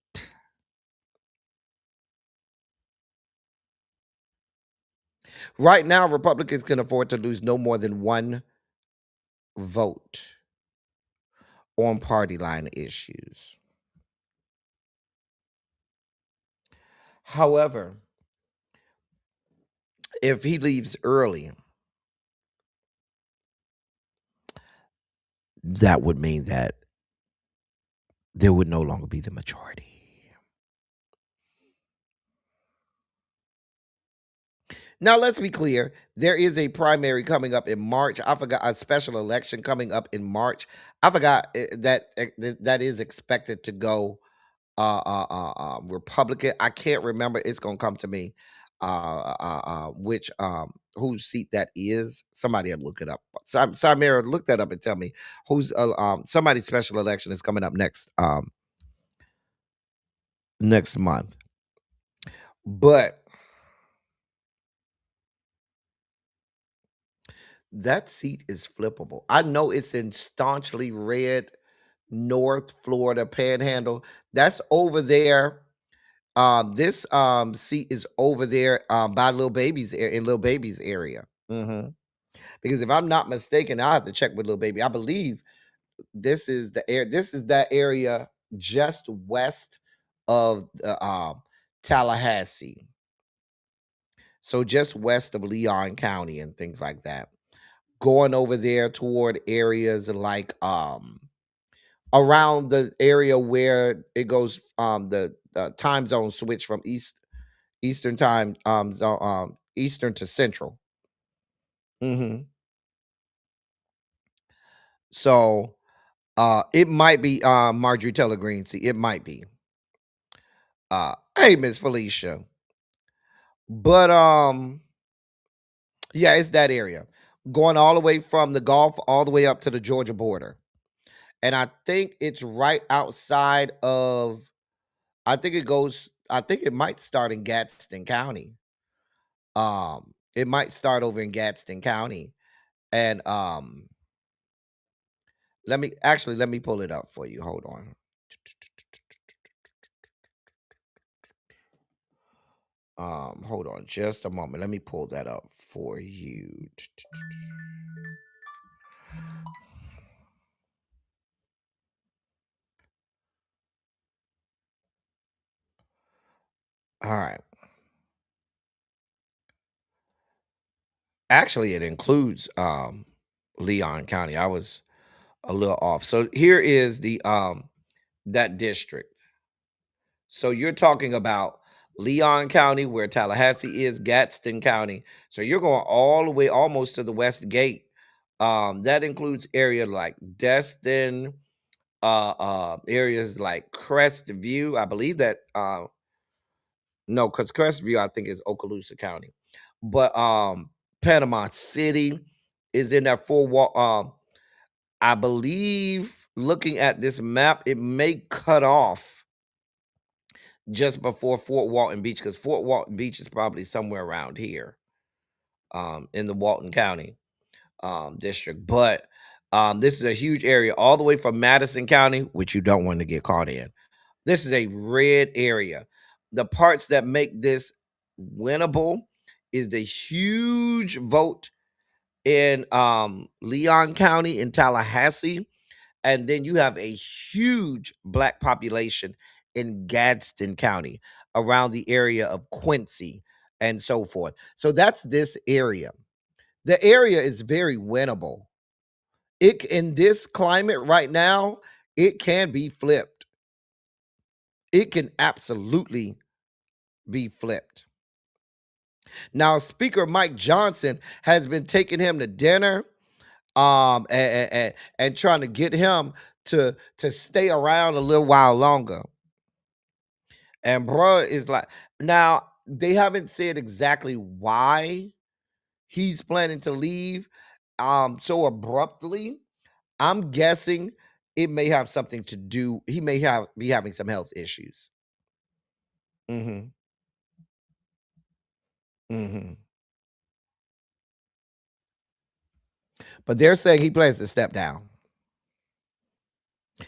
Right now, Republicans can afford to lose no more than one vote on party line issues. However, if he leaves early, that would mean that there would no longer be the majority. Now, let's be clear. There is a primary coming up in March. I forgot, a special election coming up in March. I forgot that is expected to go Republican. I can't remember. It's gonna come to me. Which whose seat that is. Somebody will look it up. Samira, look that up and tell me who's somebody's special election is coming up next. next month. But that seat is flippable. I know it's in staunchly red North Florida Panhandle. That's over there. This seat is over there by Little Baby's in Little Baby's area. Because if I'm not mistaken, I'll have to check with Little Baby. I believe this is the air. This is that area just west of Tallahassee. So just west of Leon County and things like that. Going over there toward areas like around the area where it goes the time zone switch from Eastern time Eastern to Central. So it might be Marjorie Taylor Greene. See, it might be. Hey, Miss Felicia. But yeah, it's that area. Going all the way from the Gulf all the way up to the Georgia border. And I think it's right outside of I think it might start in Gadsden County. It might start over in Gadsden County. And let me pull it up for you. Hold on. Hold on just a moment. Let me pull that up for you. All right. Actually, it includes Leon County. I was a little off. So here is the that district. So you're talking about Leon County, where Tallahassee is, Gadsden County. So you're going all the way almost to the West Gate. That includes area like Destin, areas like Crestview. I believe that no, because Crestview I think is Okaloosa County, but Panama City is in that full wall. I believe looking at this map, it may cut off just before Fort Walton Beach, because Fort Walton Beach is probably somewhere around here in the Walton County district. But this is a huge area all the way from Madison County, which you don't want to get caught in. This is a red area. The parts that make this winnable is the huge vote in Leon County in Tallahassee. And then you have a huge black population in Gadsden County around the area of Quincy and so forth. So that's this area. The area is very winnable. It in this climate right now, it can be flipped. It can absolutely be flipped. Now, Speaker Mike Johnson has been taking him to dinner and trying to get him to stay around a little while longer. And bruh is like, now they haven't said exactly why he's planning to leave so abruptly. I'm guessing it may have something to do. He may be having some health issues. Mm-hmm. Mm-hmm. But they're saying he plans to step down.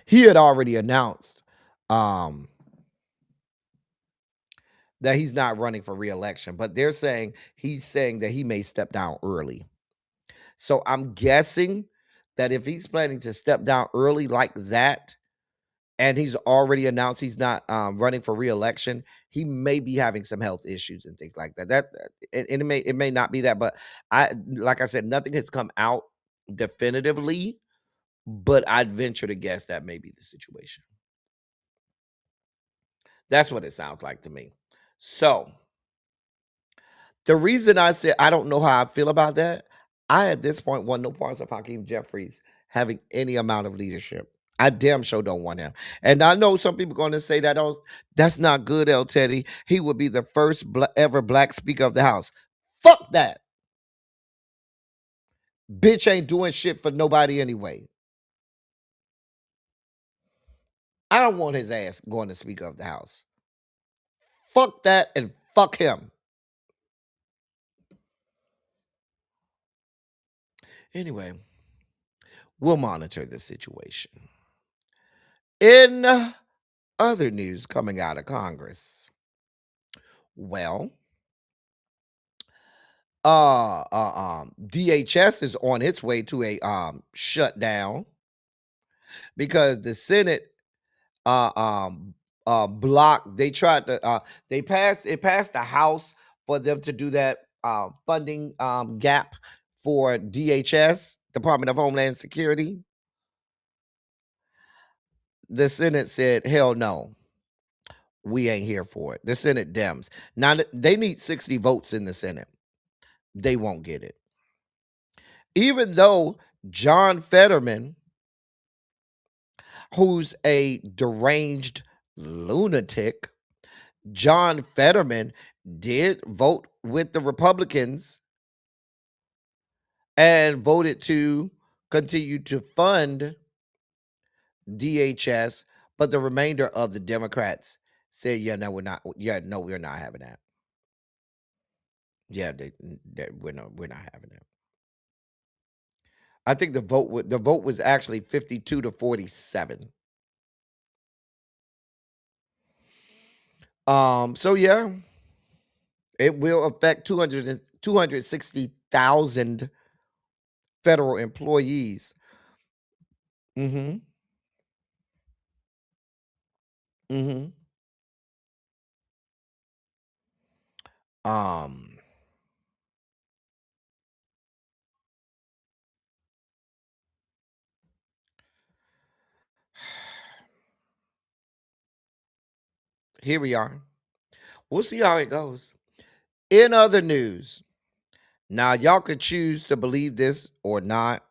He had already announced that he's not running for re-election, but they're saying he's saying that he may step down early. So I'm guessing that if he's planning to step down early like that, and he's already announced he's not running for re-election, he may be having some health issues and things like that. And it may not be that, but like I said, nothing has come out definitively, but I'd venture to guess that may be the situation. That's what it sounds like to me. So the reason I said I don't know how I feel about that, I at this point want no parts of Hakeem Jeffries having any amount of leadership. I damn sure don't want him. And I know some people going to say that, oh, that's not good, El Teddy. He would be the first ever black Speaker of the House. Fuck that. Bitch ain't doing shit for nobody anyway. I don't want his ass going to Speaker of the House. fuck that and fuck him. Anyway, we'll monitor the situation. In other news coming out of Congress, well, DHS is on its way to a shutdown because the Senate blocked. They tried to they passed the House for them to do that funding gap for DHS, Department of Homeland Security. The Senate said, hell no, we ain't here for it. The Senate Dems. Now they need 60 votes in the Senate. They won't get it. Even though John Fetterman, who's a deranged lunatic, John Fetterman did vote with the Republicans and voted to continue to fund DHS, but the remainder of the Democrats said, "Yeah, no, we're not. Yeah, no, we're not having that. Yeah, we're not having that." I think the vote was actually 52 to 47. So yeah, it will affect 260,000 federal employees. Mm-hmm. Mm-hmm. Um, here we are. We'll see how it goes. In other news, now y'all could choose to believe this or not.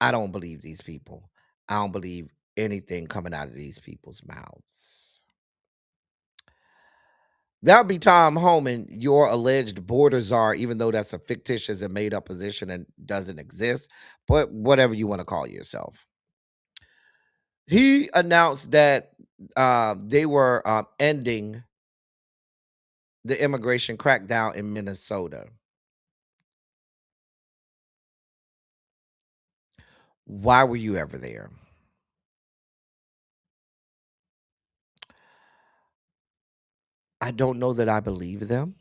I don't believe these people. I don't believe anything coming out of these people's mouths. That would be Tom Homan, your alleged border czar, even though that's a fictitious and made up position and doesn't exist, but whatever you want to call yourself. He announced that they were ending the immigration crackdown in Minnesota. Why were you ever there? I don't know that I believe them.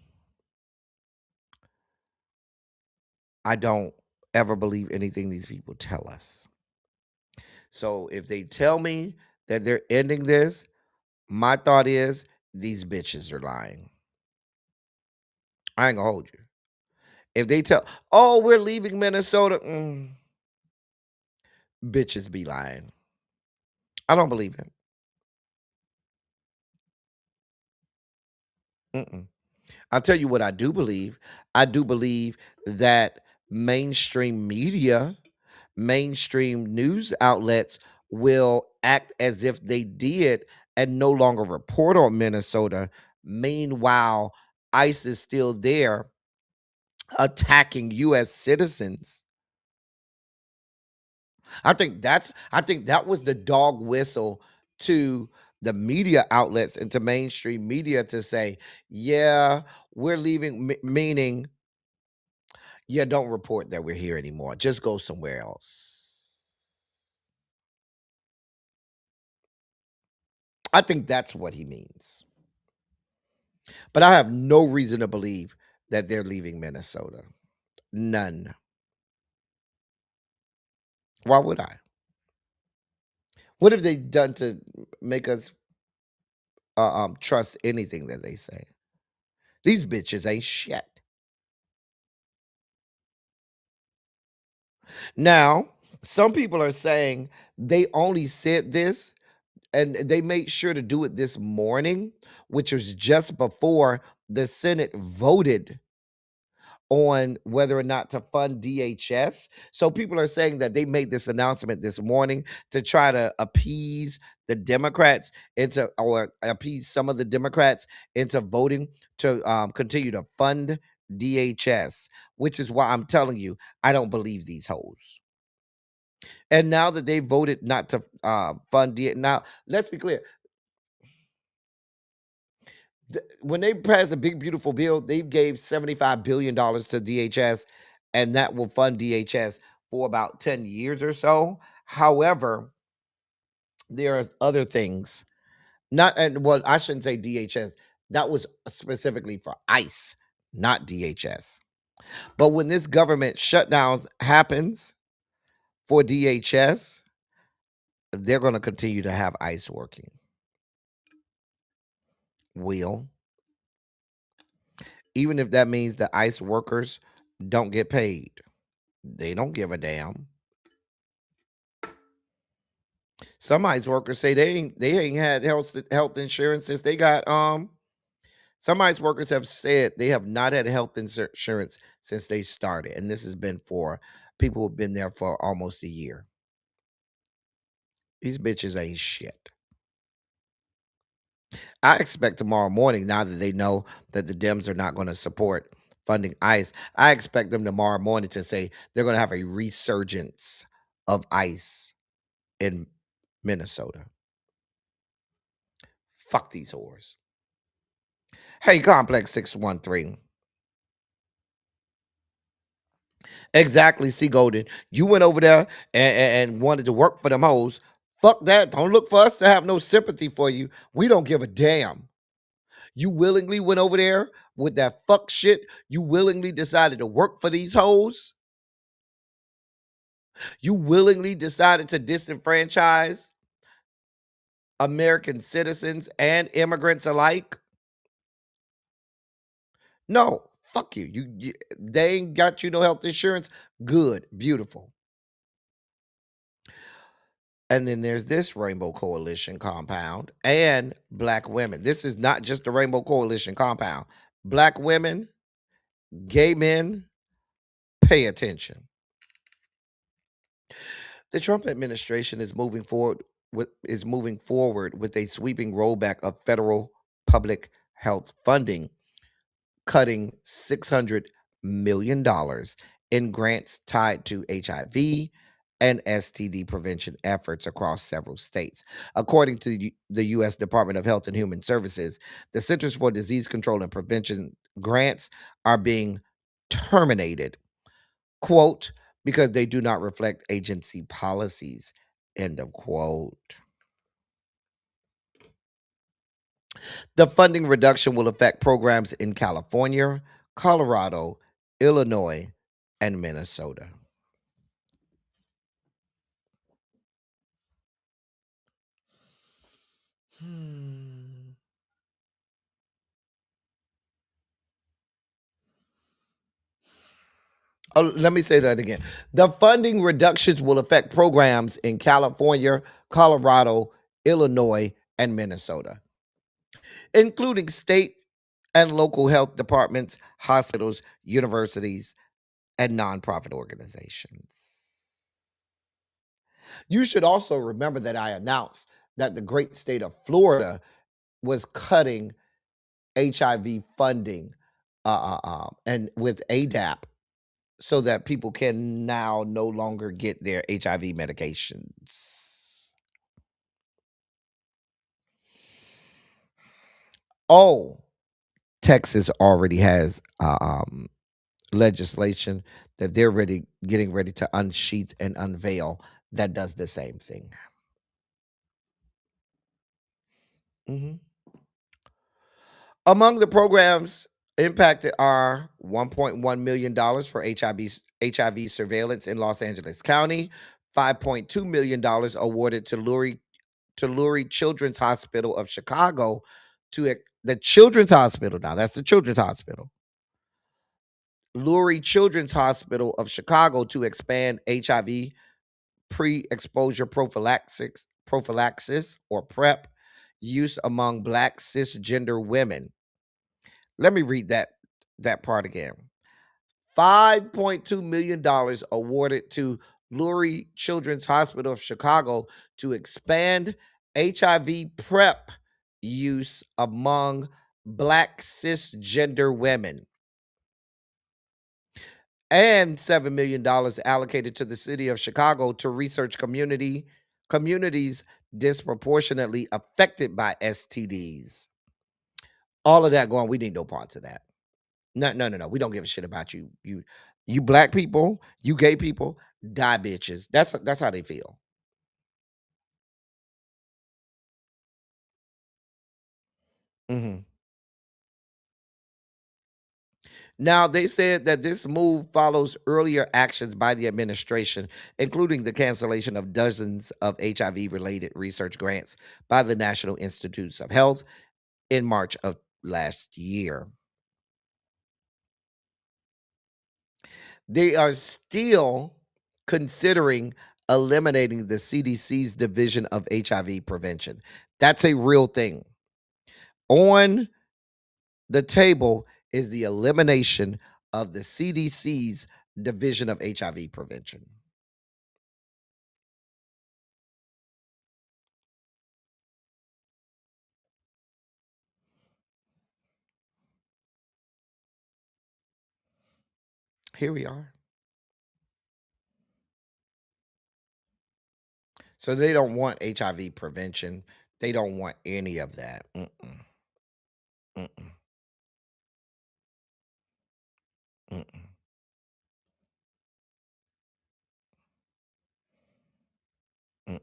I don't ever believe anything these people tell us. So if they tell me that they're ending this, my thought is these bitches are lying. I ain't gonna hold you. If they tell, oh, we're leaving Minnesota, bitches be lying. I don't believe it. I'll tell you what I do believe. I do believe that mainstream media, mainstream news outlets will act as if they did and no longer report on Minnesota. Meanwhile, ICE is still there attacking U.S. citizens. I think that was the dog whistle to the media outlets and to mainstream media to say, yeah, we're leaving, meaning, yeah, don't report that we're here anymore. Just go somewhere else. I think that's what he means. But I have no reason to believe that they're leaving Minnesota. None. Why would I? What have they done to make us trust anything that they say? These bitches ain't shit. Now, some people are saying they only said this and they made sure to do it this morning, which was just before the Senate voted on whether or not to fund DHS. So people are saying that they made this announcement this morning to try to appease the Democrats or appease some of the Democrats into voting to continue to fund DHS, which is why I'm telling you, I don't believe these hoes. And now that they voted not to fund it, now let's be clear. When they passed the big beautiful bill, they gave $75 billion to DHS, and that will fund DHS for about 10 years or so. However, there are other things. Not and well, I shouldn't say DHS. That was specifically for ICE, not DHS. But when this government shutdowns happens for DHS, they're going to continue to have ICE working. Will, even if that means the ICE workers don't get paid, they don't give a damn. Some ICE workers say they ain't had health insurance since they got some ICE workers have said they have not had health insurance since they started, and this has been for people who've been there for almost a year. These bitches ain't shit. I expect tomorrow morning, now that they know that the Dems are not going to support funding ICE, I expect them tomorrow morning to say they're going to have a resurgence of ICE in Minnesota. Fuck these whores. Hey, Complex 613. Exactly, C. Golden. You went over there and wanted to work for them hoes. Fuck that. Don't look for us to have no sympathy for you. We don't give a damn. You willingly went over there with that fuck shit. You willingly decided to work for these hoes. You willingly decided to disenfranchise American citizens and immigrants alike. No, fuck you. They ain't got you no health insurance. Good, beautiful. And then there's this Rainbow Coalition compound and black women. This is not just the Rainbow Coalition compound. Black women, gay men, pay attention. The Trump administration is moving forward with a sweeping rollback of federal public health funding, cutting $600 million in grants tied to HIV and STD prevention efforts across several states. According to the U.S. Department of Health and Human Services, the Centers for Disease Control and Prevention grants are being terminated, quote, because they do not reflect agency policies, end of quote. The funding reduction will affect programs in California, Colorado, Illinois, and Minnesota. Oh, let me say that again. The funding reductions will affect programs in California, Colorado, Illinois, and Minnesota, including state and local health departments, hospitals, universities, and nonprofit organizations. You should also remember that I announced that the great state of Florida was cutting HIV funding and with ADAP so that people can now no longer get their HIV medications. Oh, Texas already has legislation that they're getting ready to unsheath and unveil that does the same thing. Mhm. Among the programs impacted are $1.1 million for HIV surveillance in Los Angeles County, $5.2 million awarded to Lurie Children's Hospital of Chicago the Children's Hospital. Now, that's the Children's Hospital. Lurie Children's Hospital of Chicago to expand HIV pre-exposure prophylaxis or PrEP use among Black cisgender women. Let me read that part again. $5.2 million awarded to Lurie Children's Hospital of Chicago to expand HIV PrEP use among Black cisgender women. And $7 million allocated to the city of Chicago to research communities disproportionately affected by STDs. All of that going, we need no parts of that. No. We don't give a shit about you. You black people, you gay people, die bitches. That's how they feel. hmm Now, they said that this move follows earlier actions by the administration, including the cancellation of dozens of HIV related research grants by the National Institutes of Health in March of last year. They are still considering eliminating the CDC's Division of HIV Prevention. That's a real thing. On the table is the elimination of the CDC's Division of HIV Prevention. Here we are. So they don't want HIV prevention. They don't want any of that. Mm-mm. Mm-mm. Mm-mm. Mm-mm.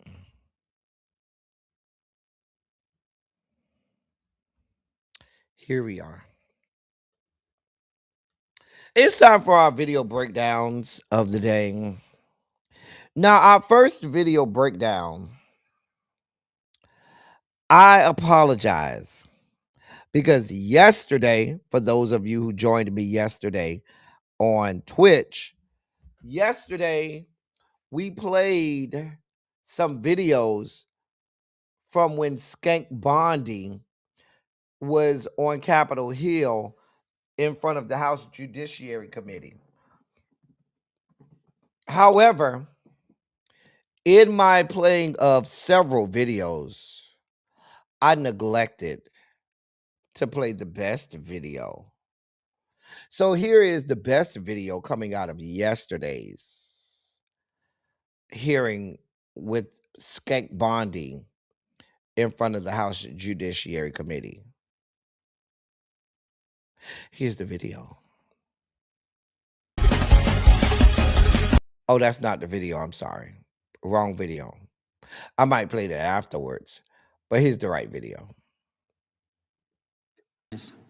Here we are. It's time for our video breakdowns of the day. Now, our first video breakdown, I apologize because yesterday, for those of you who joined me yesterday on Twitch, yesterday we played some videos from when Skank Bondi was on Capitol Hill in front of the House Judiciary Committee. However, in my playing of several videos, I neglected to play the best video. So here is the best video coming out of yesterday's hearing with Skank Bondi in front of the House Judiciary Committee. Here's the video. Oh, that's not the video. I'm sorry. Wrong video. I might play that afterwards, but here's the right video.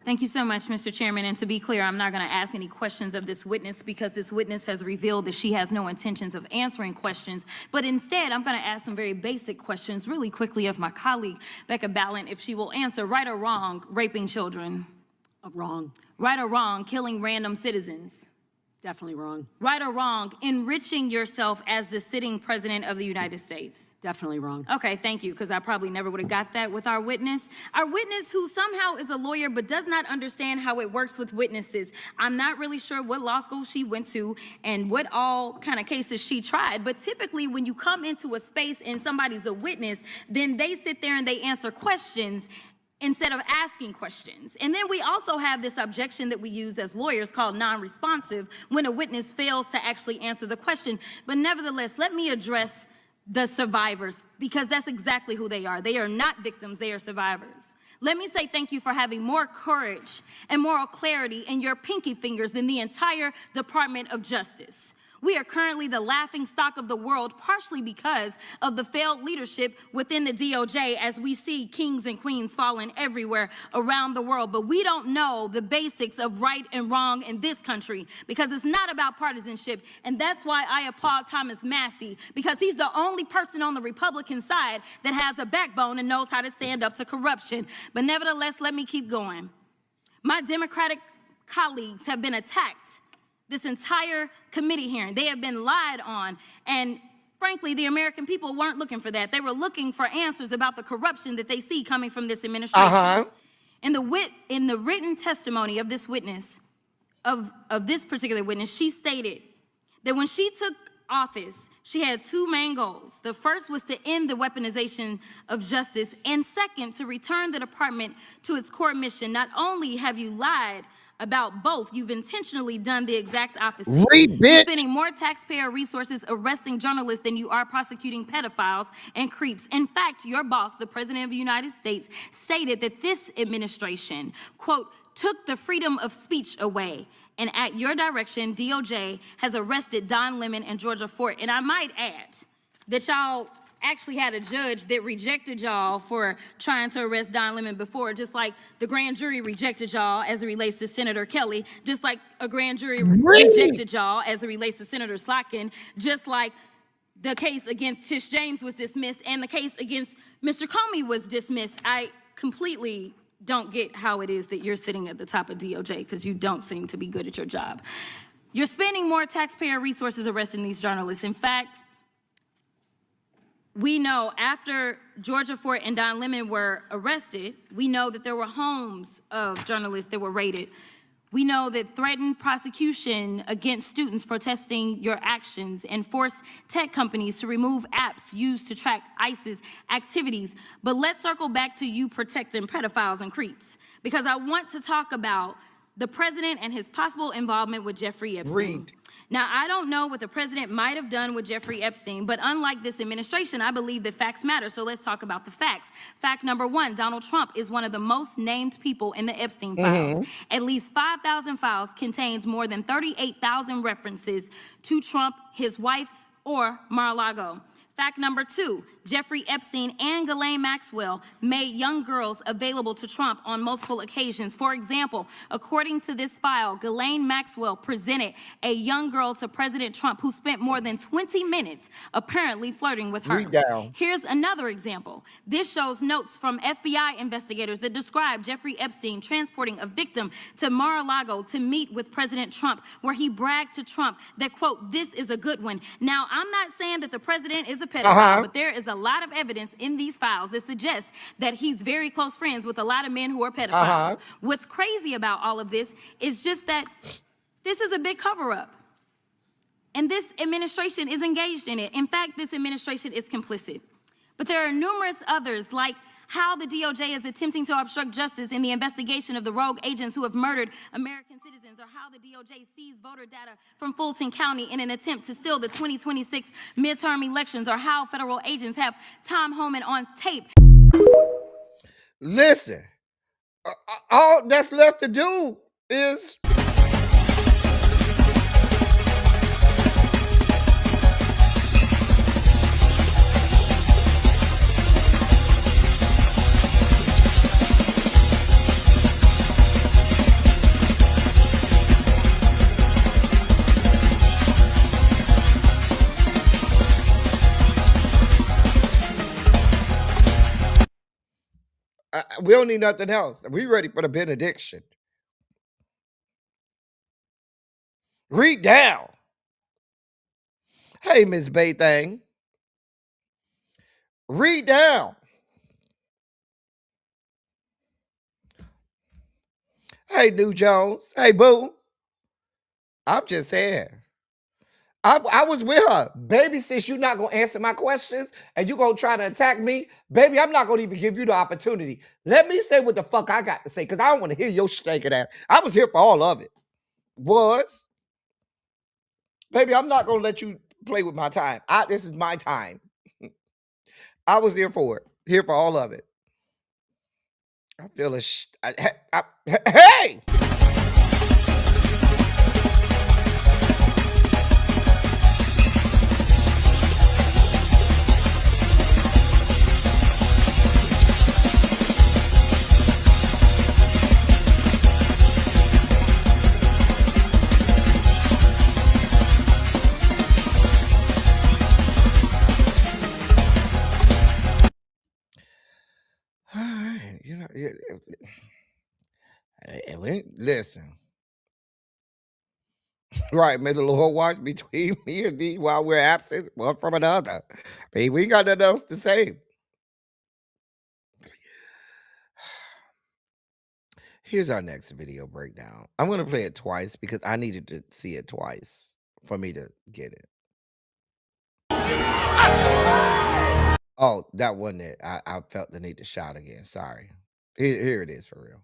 Thank you so much, Mr. Chairman. And to be clear, I'm not going to ask any questions of this witness because this witness has revealed that she has no intentions of answering questions. But instead, I'm going to ask some very basic questions really quickly of my colleague, Becca Ballant, if she will answer right or wrong, raping children. Wrong. Right or wrong, killing random citizens. Definitely wrong. Right or wrong, enriching yourself as the sitting president of the United States. Definitely wrong. Okay, thank you, because I probably never would have got that with our witness. Our witness who somehow is a lawyer but does not understand how it works with witnesses. I'm not really sure what law school she went to and what all kind of cases she tried, but typically when you come into a space and somebody's a witness, then they sit there and they answer questions instead of asking questions. And then we also have this objection that we use as lawyers called non-responsive when a witness fails to actually answer the question. But nevertheless, let me address the survivors because that's exactly who they are. They are not victims, they are survivors. Let me say thank you for having more courage and moral clarity in your pinky fingers than the entire Department of Justice. We are currently the laughing stock of the world, partially because of the failed leadership within the DOJ as we see kings and queens falling everywhere around the world. But we don't know the basics of right and wrong in this country because it's not about partisanship. And that's why I applaud Thomas Massie, because he's the only person on the Republican side that has a backbone and knows how to stand up to corruption. But nevertheless, let me keep going. My Democratic colleagues have been attacked this entire committee hearing. They have been lied on, and frankly, the American people weren't looking for that. They were looking for answers about the corruption that they see coming from this administration. In the written testimony of this witness, of this particular witness, she stated that when she took office, she had two main goals. The first was to end the weaponization of justice, and second, to return the department to its core mission. Not only have you lied About both, you've intentionally done the exact opposite. Read, You're bitch. spending more taxpayer resources arresting journalists than you are prosecuting pedophiles and creeps. In fact, your boss, the President of the United States, stated that this administration, quote, took the freedom of speech away. And at your direction, DOJ has arrested Don Lemon and Georgia Fort. And I might add that y'all actually had a judge that rejected y'all for trying to arrest Don Lemon before, just like the grand jury rejected y'all as it relates to Senator Kelly, just like a grand jury rejected y'all as it relates to Senator Slotkin, just like the case against Tish James was dismissed and the case against Mr. Comey was dismissed. I completely don't get how it is that you're sitting at the top of DOJ because you don't seem to be good at your job. You're spending more taxpayer resources arresting these journalists. In fact, we know after Georgia Fort and Don Lemon were arrested, we know that there were homes of journalists that were raided. We know that threatened prosecution against students protesting your actions and forced tech companies to remove apps used to track ISIS activities. But let's circle back to you protecting pedophiles and creeps, because I want to talk about the president and his possible involvement with Jeffrey Epstein. Read. Now, I don't know what the president might have done with Jeffrey Epstein, but unlike this administration, I believe that facts matter. So let's talk about the facts. Fact number one, Donald Trump is one of the most named people in the Epstein files. At least 5,000 files contains more than 38,000 references to Trump, his wife, or Mar-a-Lago. Fact number two, Jeffrey Epstein and Ghislaine Maxwell made young girls available to Trump on multiple occasions. For example, according to this file, Ghislaine Maxwell presented a young girl to President Trump who spent more than 20 minutes apparently flirting with her. Read down. Here's another example. This shows notes from FBI investigators that describe Jeffrey Epstein transporting a victim to Mar-a-Lago to meet with President Trump, where he bragged to Trump that, quote, this is a good one. Now, I'm not saying that the president is a pedophile, but there is a lot of evidence in these files that suggests that he's very close friends with a lot of men who are pedophiles. What's crazy about all of this is just that this is a big cover-up. And this administration is engaged in it. In fact, this administration is complicit. But there are numerous others, like how the DOJ is attempting to obstruct justice in the investigation of the rogue agents who have murdered American citizens, or how the DOJ seized voter data from Fulton County in an attempt to steal the 2026 midterm elections, or how federal agents have Tom Homan on tape. Listen, all that's left to do is we don't need nothing else. We ready for the benediction. Read down. Hey, Miss Bay Thing. Read down. Hey, New Jones. Hey, boo. I'm just saying. I was with her. Baby, since you're not going to answer my questions and you're going to try to attack me, baby, I'm not going to even give you the opportunity. Let me say what the fuck I got to say, because I don't want to hear your stinking ass. I was here for all of it. Was. Baby, I'm not going to let you play with my time. This is my time. I was here for it. Here for all of it. I feel hey! You know, listen. Right, may the Lord watch between me and thee while we're absent one from another. Baby, we ain't got nothing else to say. Here's our next video breakdown. I'm going to play it twice because I needed to see it twice for me to get it. Oh, that wasn't it. I felt the need to shout again. Sorry. Here it is for real.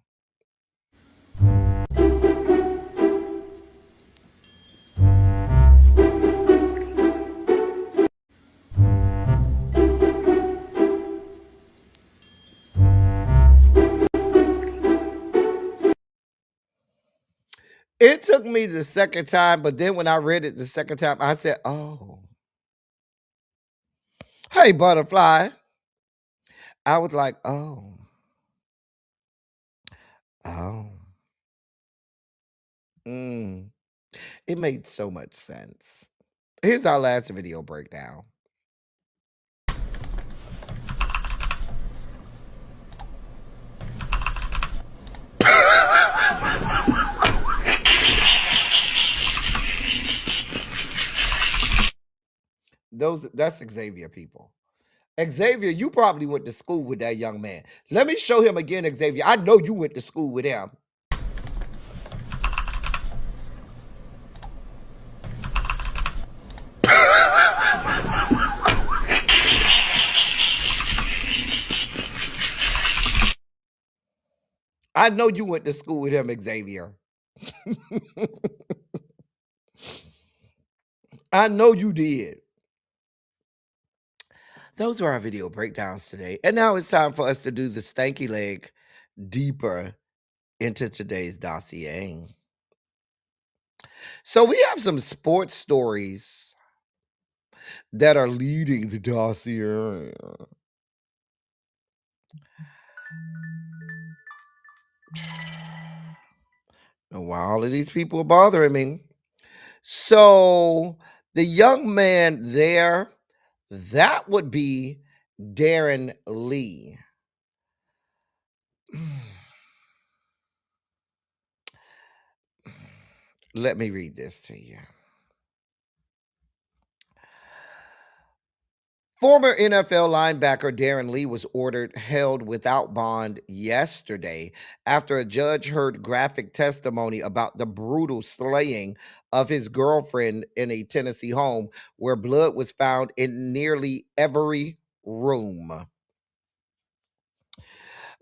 me the second time, but then when I read it the second time, I said, oh. Hey, butterfly. I was like, oh. Oh. Mm. It made so much sense. Here's our last video breakdown. That's Xavier, people. Xavier, you probably went to school with that young man. Let me show him again, Xavier. I know you went to school with him. I know you went to school with him, Xavier. I know you did. Those were our video breakdowns today. And now it's time for us to do the stanky leg deeper into today's dossier. So we have some sports stories that are leading the dossier. And why all of these people are bothering me. So the young man there, that would be Darren Lee. Let me read this to you. Former NFL linebacker Darren Lee was ordered held without bond yesterday after a judge heard graphic testimony about the brutal slaying of his girlfriend in a Tennessee home where blood was found in nearly every room.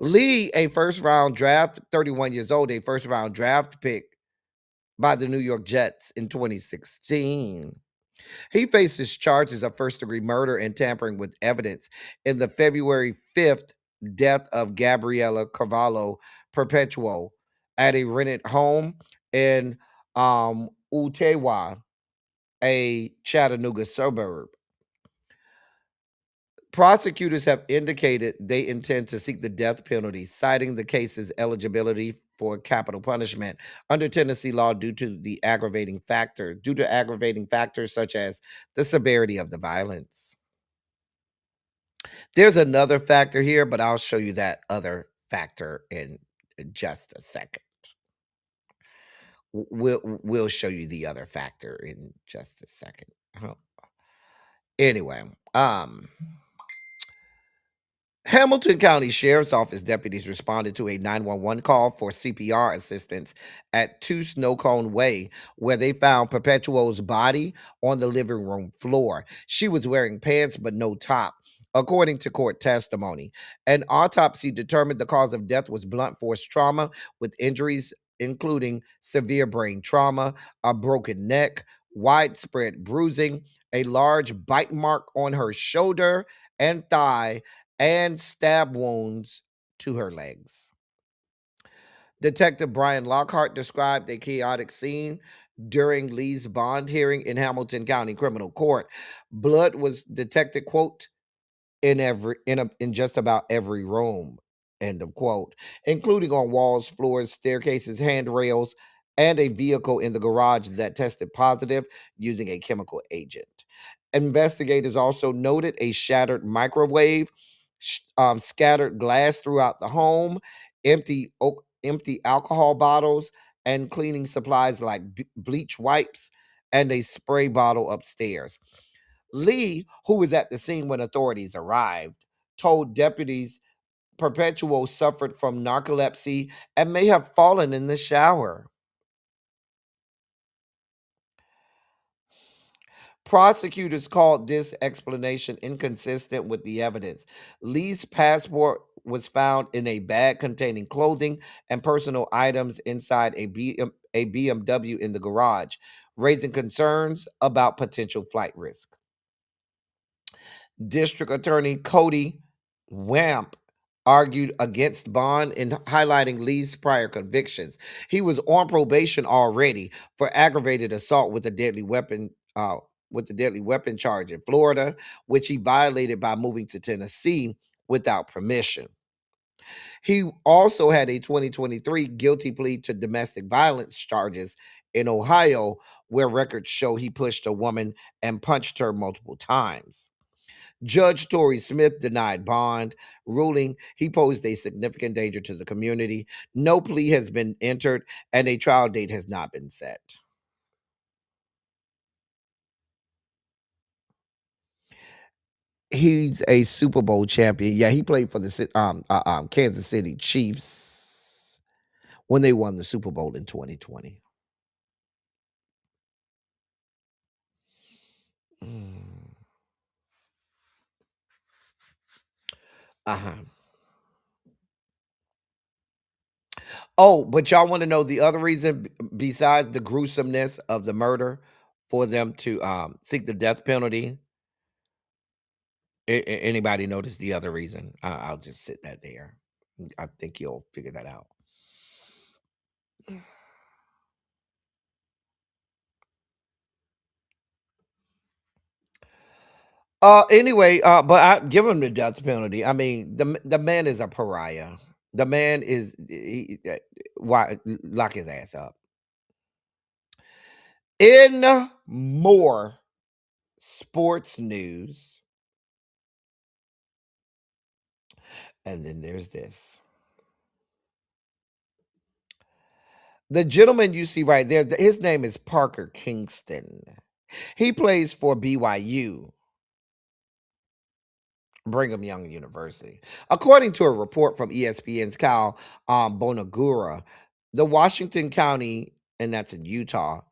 Lee, a first-round draft, 31 years old, a first-round draft pick by the New York Jets in 2016. He faces charges of first-degree murder and tampering with evidence in the February 5th death of Gabriela Carvalho Perpetuo at a rented home in Utewa, a Chattanooga suburb. Prosecutors have indicated they intend to seek the death penalty, citing the case's eligibility for capital punishment under Tennessee law due to aggravating factors such as the severity of the violence. There's another factor here, but I'll show you that other factor in just a second. We'll show you the other factor in just a second. Anyway, Hamilton County Sheriff's Office deputies responded to a 911 call for CPR assistance at 2 Snow Cone Way, where they found Perpetuo's body on the living room floor. She was wearing pants but no top, according to court testimony. An autopsy determined the cause of death was blunt force trauma with injuries including severe brain trauma, a broken neck, widespread bruising, a large bite mark on her shoulder and thigh, and stab wounds to her legs. Detective Brian Lockhart described a chaotic scene during Lee's bond hearing in Hamilton County Criminal Court. Blood was detected, quote, in just about every room, end of quote, including on walls, floors, staircases, handrails, and a vehicle in the garage that tested positive using a chemical agent. Investigators also noted a shattered microwave, scattered glass throughout the home, empty alcohol bottles, and cleaning supplies like bleach wipes, and a spray bottle upstairs. Lee, who was at the scene when authorities arrived, told deputies Perpetuo suffered from narcolepsy and may have fallen in the shower. Prosecutors called this explanation inconsistent with the evidence. Lee's passport was found in a bag containing clothing and personal items inside a BMW in the garage, raising concerns about potential flight risk. District Attorney Cody Wamp argued against bond in highlighting Lee's prior convictions. He was on probation already for aggravated assault with a deadly weapon. With the deadly weapon charge in Florida, which he violated by moving to Tennessee without permission. He also had a 2023 guilty plea to domestic violence charges in Ohio, where records show he pushed a woman and punched her multiple times. Judge Torrey Smith denied bond, ruling he posed a significant danger to the community. No plea has been entered, and a trial date has not been set. He's a Super Bowl champion. Yeah, he played for the Kansas City Chiefs when they won the Super Bowl in 2020. Uh-huh. Oh, but y'all want to know the other reason besides the gruesomeness of the murder for them to seek the death penalty? Anybody notice the other reason? I'll just sit that there. I think you'll figure that out. Anyway, but I give him the death penalty. I mean, the man is a pariah. The man is why lock his ass up. In more sports news, and then there's this. The gentleman you see right there, his name is Parker Kingston. He plays for BYU, Brigham Young University. According to a report from ESPN's Kyle Bonagura, the Washington County, and that's in Utah,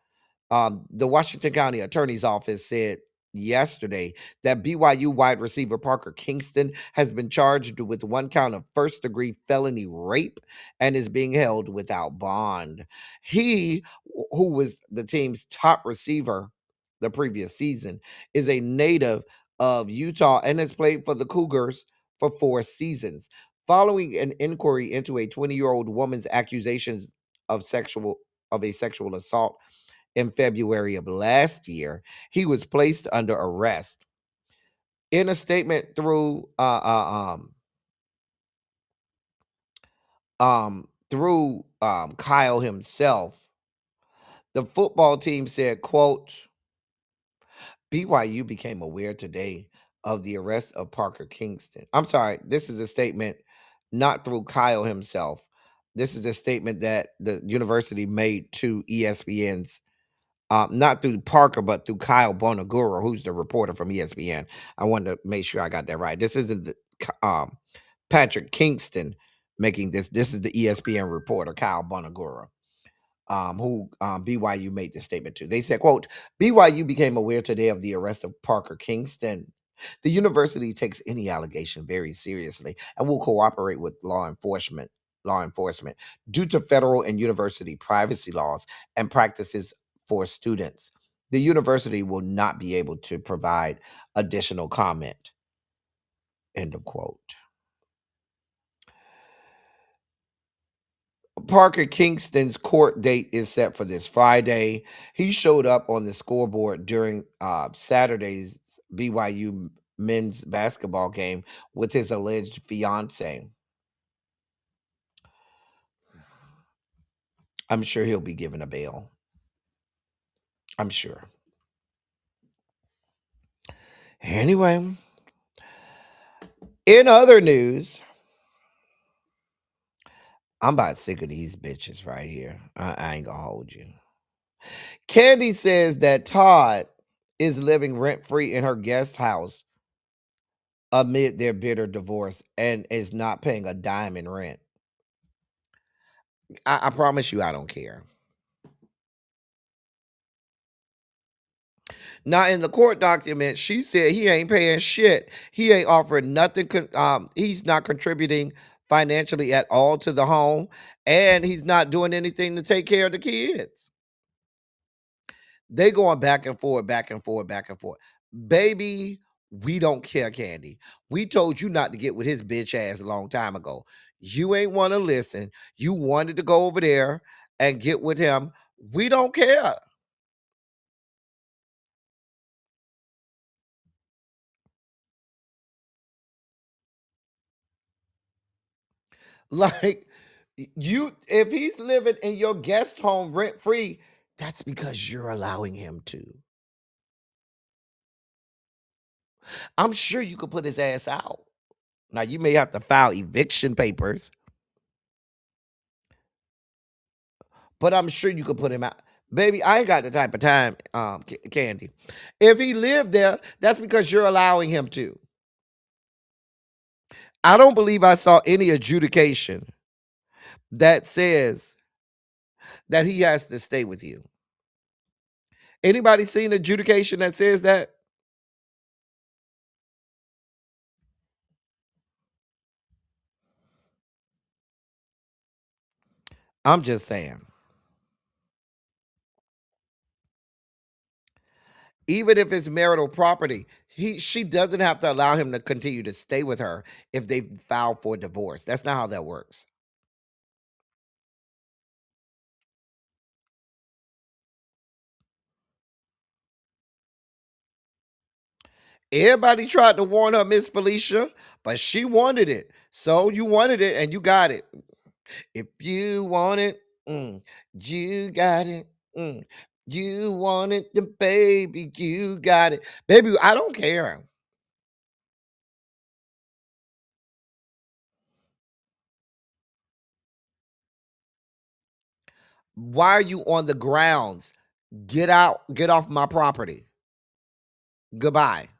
the Washington County Attorney's Office said yesterday that BYU wide receiver Parker Kingston has been charged with one count of first-degree felony rape and is being held without bond. He, who was the team's top receiver the previous season, is a native of Utah and has played for the Cougars for 4 seasons. Following an inquiry into a 20-year-old woman's accusations of a sexual assault in February of last year, he was placed under arrest. In a statement through Kyle himself, the football team said, quote, BYU became aware today of the arrest of Parker Kingston. I'm sorry, this is a statement not through Kyle himself. This is a statement that the university made to ESPN's, not through Parker, but through Kyle Bonagura, who's the reporter from ESPN. I wanted to make sure I got that right. This isn't Patrick Kingston making this. This is the ESPN reporter, Kyle Bonagura, who BYU made this statement to. They said, quote, BYU became aware today of the arrest of Parker Kingston. The university takes any allegation very seriously and will cooperate with law enforcement due to federal and university privacy laws and practices for students. The university will not be able to provide additional comment. End of quote. Parker Kingston's court date is set for this Friday. He showed up on the scoreboard during Saturday's BYU men's basketball game with his alleged fiance. I'm sure he'll be given a bail. I'm sure. Anyway, in other news, I'm about sick of these bitches right here. I ain't gonna hold you. Kandi says that Todd is living rent-free in her guest house amid their bitter divorce and is not paying a dime in rent. I promise you I don't care. Now, in the court document, she said he ain't paying shit. He ain't offering nothing. He's not contributing financially at all to the home, and he's not doing anything to take care of the kids. They going back and forth, back and forth, back and forth. Baby, We don't care, Kandi. We told you not to get with his bitch ass a long time ago. You ain't want to listen. You wanted to go over there and get with him. We don't care. Like, you, if he's living in your guest home rent free, that's because you're allowing him to. I'm sure you could put his ass out. Now, you may have to file eviction papers, but I'm sure you could put him out. Baby, I ain't got the type of time, Kandi. If he lived there, that's because you're allowing him to. I don't believe I saw any adjudication that says that he has to stay with you. Anybody seen adjudication that says that? I'm just saying. Even if it's marital property, she doesn't have to allow him to continue to stay with her if they file for divorce. That's not how that works. Everybody tried to warn her, Miss Felicia, but she wanted it. So you wanted it and you got it. If you want it, you got it. You want it, the baby, you got it. Baby, I don't care. Why are you on the grounds? Get out, get off my property. Goodbye.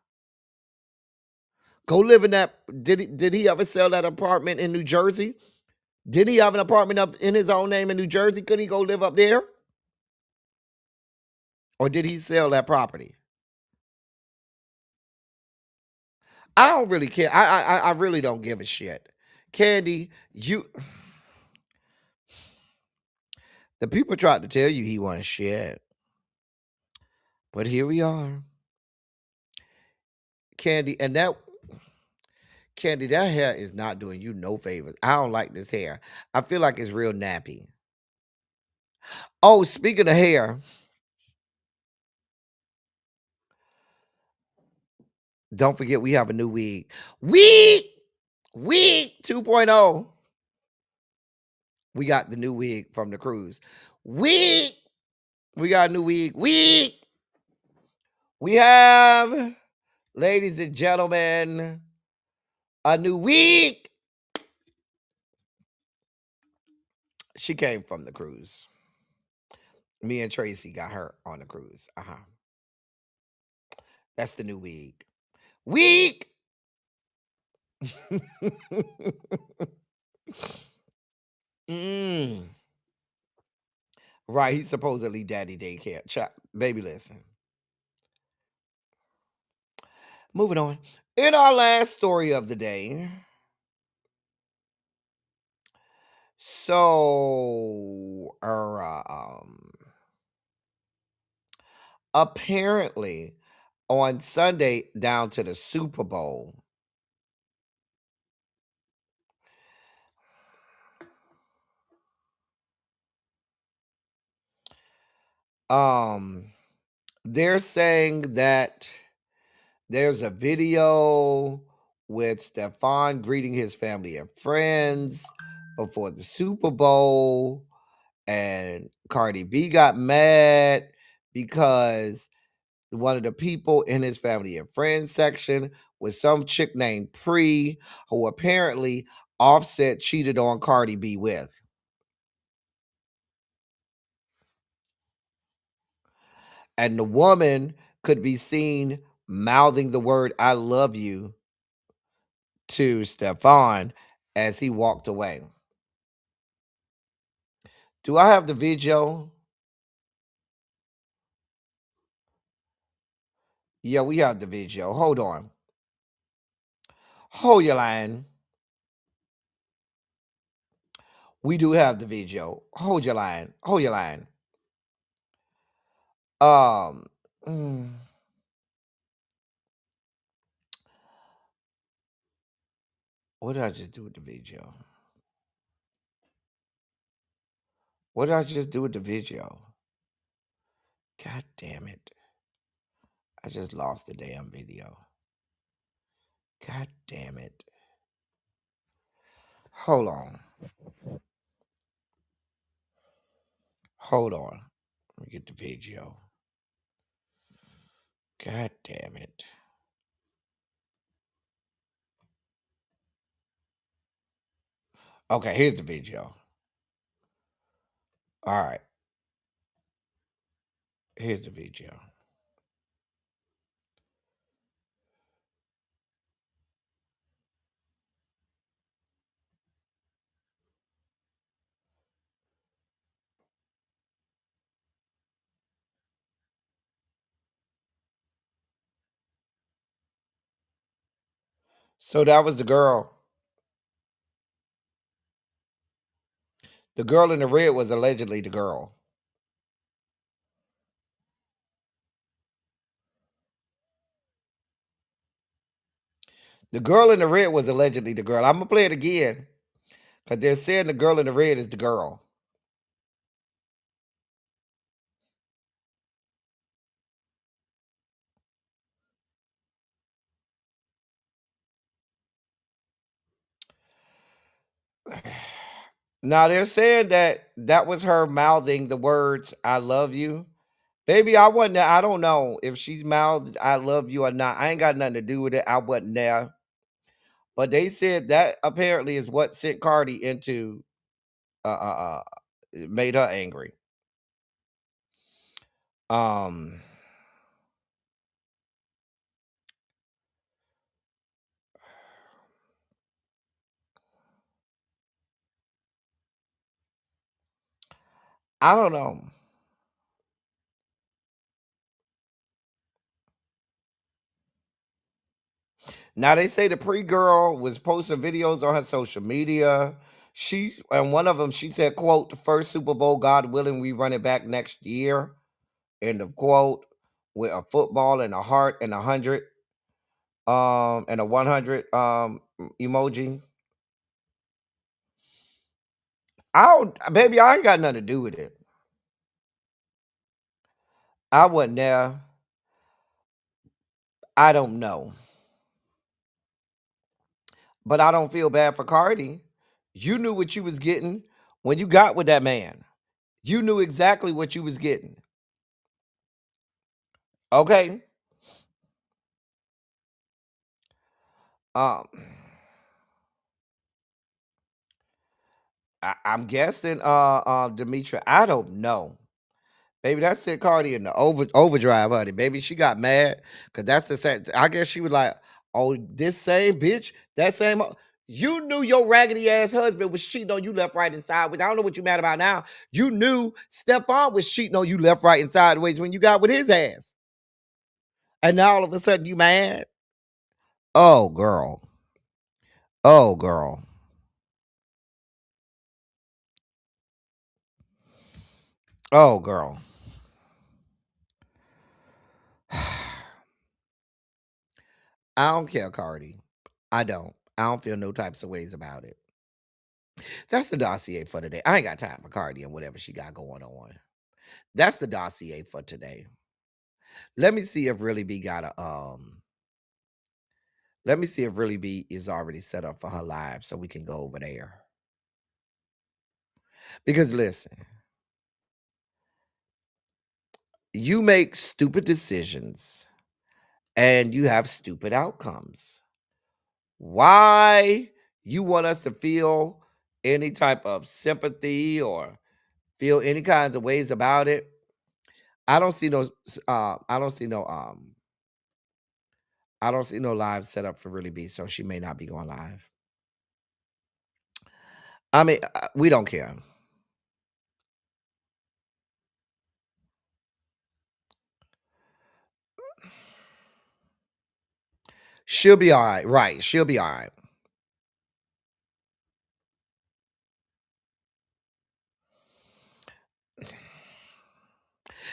Go live in that. Did he ever sell that apartment in New Jersey? Did he have an apartment up in his own name in New Jersey? Could he go live up there? Or did he sell that property? I don't really care. I really don't give a shit. Kandi, the people tried to tell you he wasn't shit. But here we are. Kandi, Kandi, that hair is not doing you no favors. I don't like this hair. I feel like it's real nappy. Oh, speaking of hair, don't forget we have a new wig. Wig 2.0. We got the new wig from the cruise. Wig. We got a new wig. Wig. We have, ladies and gentlemen, a new wig. She came from the cruise. Me and Tracy got her on the cruise. That's the new wig. Wig. Right, he's supposedly daddy daycare. Baby, listen. Moving on. In our last story of the day. So, apparently on Sunday down to the Super Bowl, they're saying that there's a video with Stefon greeting his family and friends before the Super Bowl, and Cardi B got mad because one of the people in his family and friends section was some chick named Pre, who apparently Offset cheated on Cardi B with. And the woman could be seen mouthing the word "I love you" to Stefon as he walked away. Do I have the video? Yeah, we have the video. Hold on. Hold your line. We do have the video. Hold your line. Hold your line. Mm. What did I just do with the video? What did I just do with the video? God damn it. I just lost the damn video. God damn it. Hold on. Hold on. Let me get the video. God damn it. Okay, here's the video. All right. Here's the video. So that was the girl. The girl in the red was allegedly the girl. The girl in the red was allegedly the girl. I'm going to play it again because they're saying the girl in the red is the girl. Now they're saying that that was her mouthing the words "I love you." Baby, I wasn't there. I don't know if she mouthed "I love you" or not. I ain't got nothing to do with it. I wasn't there. But they said that apparently is what sent Cardi into it made her angry. Um I don't know. Now they say the pre-girl was posting videos on her social media. She and one of them she said, quote, "The first Super Bowl, God willing, we run it back next year." End of quote. With a football and a heart and 100 and a 100 emoji. I don't, baby, I ain't got nothing to do with it. I wasn't there. I don't know. But I don't feel bad for Cardi. You knew what you was getting when you got with that man. You knew exactly what you was getting. Okay. Um I'm guessing Demetria. I don't know. Baby, that sent Cardi in the overdrive, honey. Baby, she got mad because that's the same. I guess she was like, "Oh, this same bitch, that same." You knew your raggedy ass husband was cheating on you left, right, and sideways. I don't know what you mad about now. You knew Stefon was cheating on you left, right, and sideways when you got with his ass, and now all of a sudden you mad. Oh, girl. Oh, girl. Oh, girl. I don't care, Cardi. I don't. I don't feel no types of ways about it. That's the dossier for today. I ain't got time for Cardi and whatever she got going on. That's the dossier for today. Let me see if Really B got a let me see if Really B is already set up for her live so we can go over there. Because listen, you make stupid decisions and you have stupid outcomes. Why you want us to feel any type of sympathy or feel any kinds of ways about it? I don't see no I don't see no I don't see no live set up for Really B, so she may not be going live. I mean, we don't care. She'll be all right. Right. She'll be all right.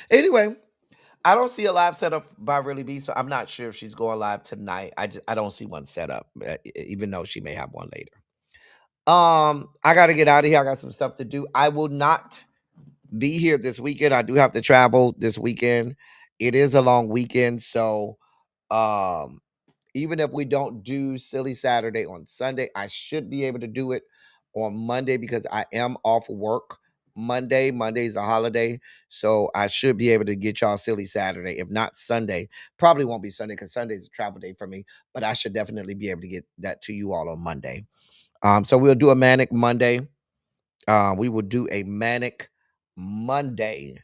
Anyway, I don't see a live setup by Really B, so I'm not sure if she's going live tonight. I don't see one set up, even though she may have one later. I got to get out of here. I got some stuff to do. I will not be here this weekend. I do have to travel this weekend. It is a long weekend, so even if we don't do Silly Saturday on Sunday, I should be able to do it on Monday because I am off work Monday. Monday's a holiday, so I should be able to get y'all Silly Saturday. If not Sunday, probably won't be Sunday because Sunday's a travel day for me, but I should definitely be able to get that to you all on Monday. So we'll do a Manic Monday. We will do a Manic Monday.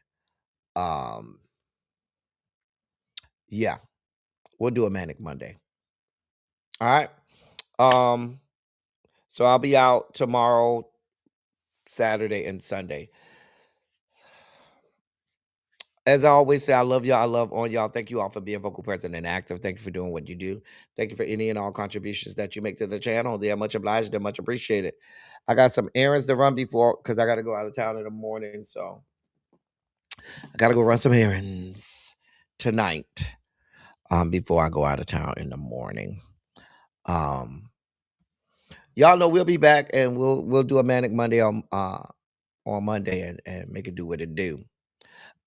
Yeah, we'll do a Manic Monday. All right. So I'll be out tomorrow, Saturday, and Sunday. As I always say, I love y'all. I love on y'all. Thank you all for being vocal, present, and active. Thank you for doing what you do. Thank you for any and all contributions that you make to the channel. They are much obliged. They're much appreciated. I got some errands to run before because I got to go out of town in the morning. So I got to go run some errands tonight before I go out of town in the morning. Y'all know we'll be back and we'll do a Manic Monday on Monday and make it do what it do.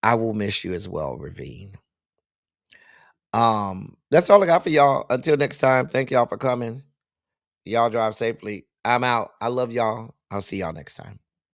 I will miss you as well, Ravine. That's all I got for y'all. Until next time, thank y'all for coming. Y'all drive safely. I'm out. I love y'all. I'll see y'all next time.